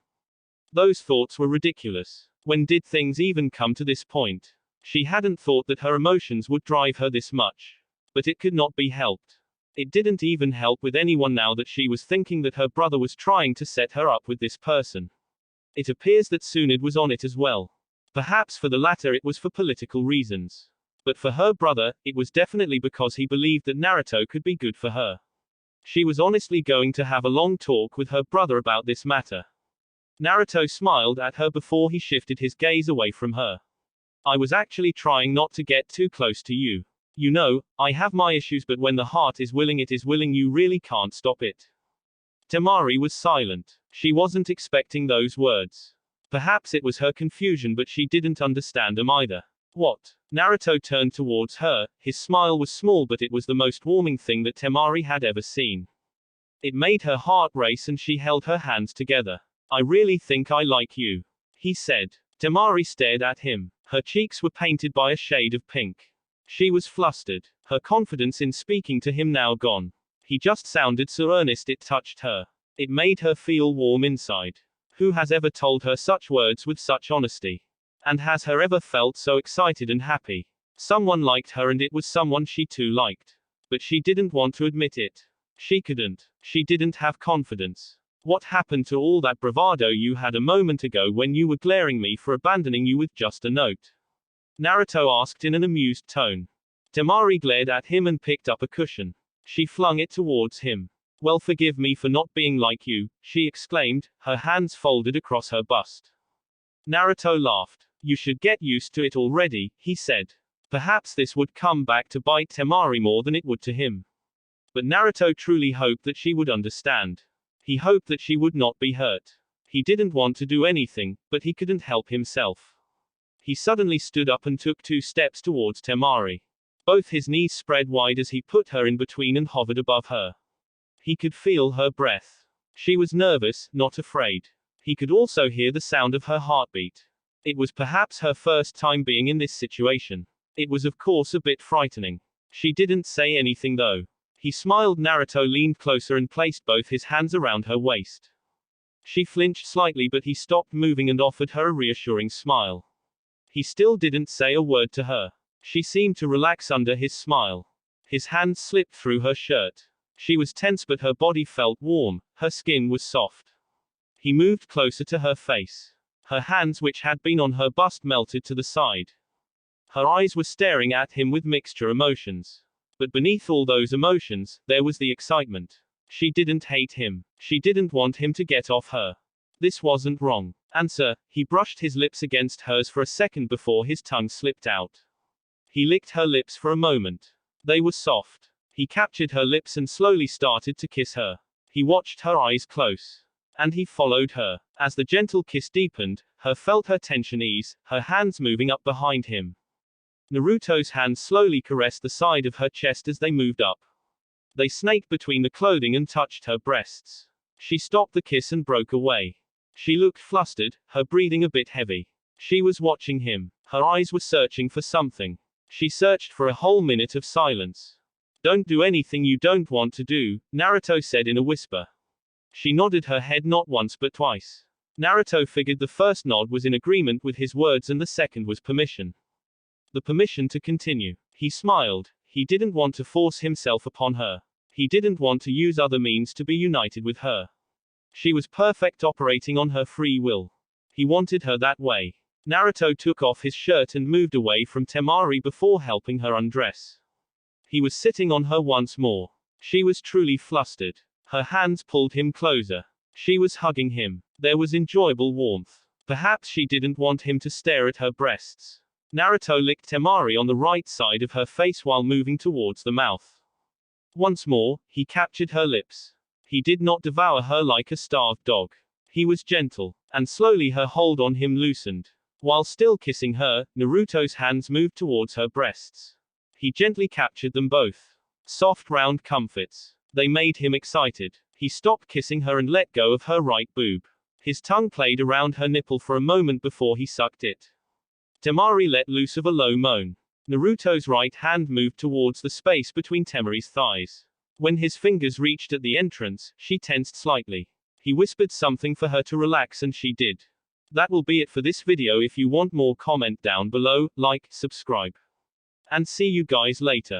Those thoughts were ridiculous. When did things even come to this point? She hadn't thought that her emotions would drive her this much. But it could not be helped. It didn't even help with anyone now that she was thinking that her brother was trying to set her up with this person. It appears that Tsunade was on it as well. Perhaps for the latter it was for political reasons. But for her brother, it was definitely because he believed that Naruto could be good for her. She was honestly going to have a long talk with her brother about this matter. Naruto smiled at her before he shifted his gaze away from her. "I was actually trying not to get too close to you. You know, I have my issues, but when the heart is willing, it is willing. You really can't stop it." Temari was silent. She wasn't expecting those words. Perhaps it was her confusion, but she didn't understand them either. What? Naruto turned towards her. His smile was small, but it was the most warming thing that Temari had ever seen. It made her heart race and she held her hands together. I really think I like you, he said. Temari stared at him. Her cheeks were painted by a shade of pink. She was flustered, her confidence in speaking to him now gone. He just sounded so earnest it touched her. It made her feel warm inside. Who has ever told her such words with such honesty? And has her ever felt so excited and happy? Someone liked her and it was someone she too liked. But she didn't want to admit it. She couldn't. She didn't have confidence. What happened to all that bravado you had a moment ago when you were glaring me for abandoning you with just a note? Naruto asked in an amused tone. Temari glared at him and picked up a cushion. She flung it towards him. Well, forgive me for not being like you, she exclaimed, her hands folded across her bust. Naruto laughed. You should get used to it already, he said. Perhaps this would come back to bite Temari more than it would to him. But Naruto truly hoped that she would understand. He hoped that she would not be hurt. He didn't want to do anything, but he couldn't help himself. He suddenly stood up and took 2 steps towards Temari. Both his knees spread wide as he put her in between and hovered above her. He could feel her breath. She was nervous, not afraid. He could also hear the sound of her heartbeat. It was perhaps her first time being in this situation. It was of course a bit frightening. She didn't say anything though. He smiled. Naruto leaned closer and placed both his hands around her waist. She flinched slightly, but he stopped moving and offered her a reassuring smile. He still didn't say a word to her. She seemed to relax under his smile. His hands slipped through her shirt. She was tense, but her body felt warm, her skin was soft. He moved closer to her face. Her hands, which had been on her bust, melted to the side. Her eyes were staring at him with mixture emotions. But beneath all those emotions, there was the excitement. She didn't hate him. She didn't want him to get off her. This wasn't wrong. Answer. He brushed his lips against hers for a second before his tongue slipped out. He licked her lips for a moment. They were soft. He captured her lips and slowly started to kiss her. He watched her eyes close. And he followed her. As the gentle kiss deepened, her felt her tension ease, her hands moving up behind him. Naruto's hands slowly caressed the side of her chest as they moved up. They snaked between the clothing and touched her breasts. She stopped the kiss and broke away. She looked flustered, her breathing a bit heavy. She was watching him. Her eyes were searching for something. She searched for a whole minute of silence. Don't do anything you don't want to do, Naruto said in a whisper. She nodded her head not once but twice. Naruto figured the first nod was in agreement with his words and the second was permission. The permission to continue. He smiled. He didn't want to force himself upon her. He didn't want to use other means to be united with her. She was perfect, operating on her free will. He wanted her that way. Naruto took off his shirt and moved away from Temari before helping her undress. He was sitting on her once more. She was truly flustered. Her hands pulled him closer. She was hugging him. There was enjoyable warmth. Perhaps she didn't want him to stare at her breasts. Naruto licked Temari on the right side of her face while moving towards the mouth. Once more, he captured her lips. He did not devour her like a starved dog. He was gentle, and slowly her hold on him loosened. While still kissing her, Naruto's hands moved towards her breasts. He gently captured them both. Soft round comforts. They made him excited. He stopped kissing her and let go of her right boob. His tongue played around her nipple for a moment before he sucked it. Temari let loose of a low moan. Naruto's right hand moved towards the space between Temari's thighs. When his fingers reached at the entrance, she tensed slightly. He whispered something for her to relax and she did. That will be it for this video. If you want more, comment down below, like, subscribe. And see you guys later.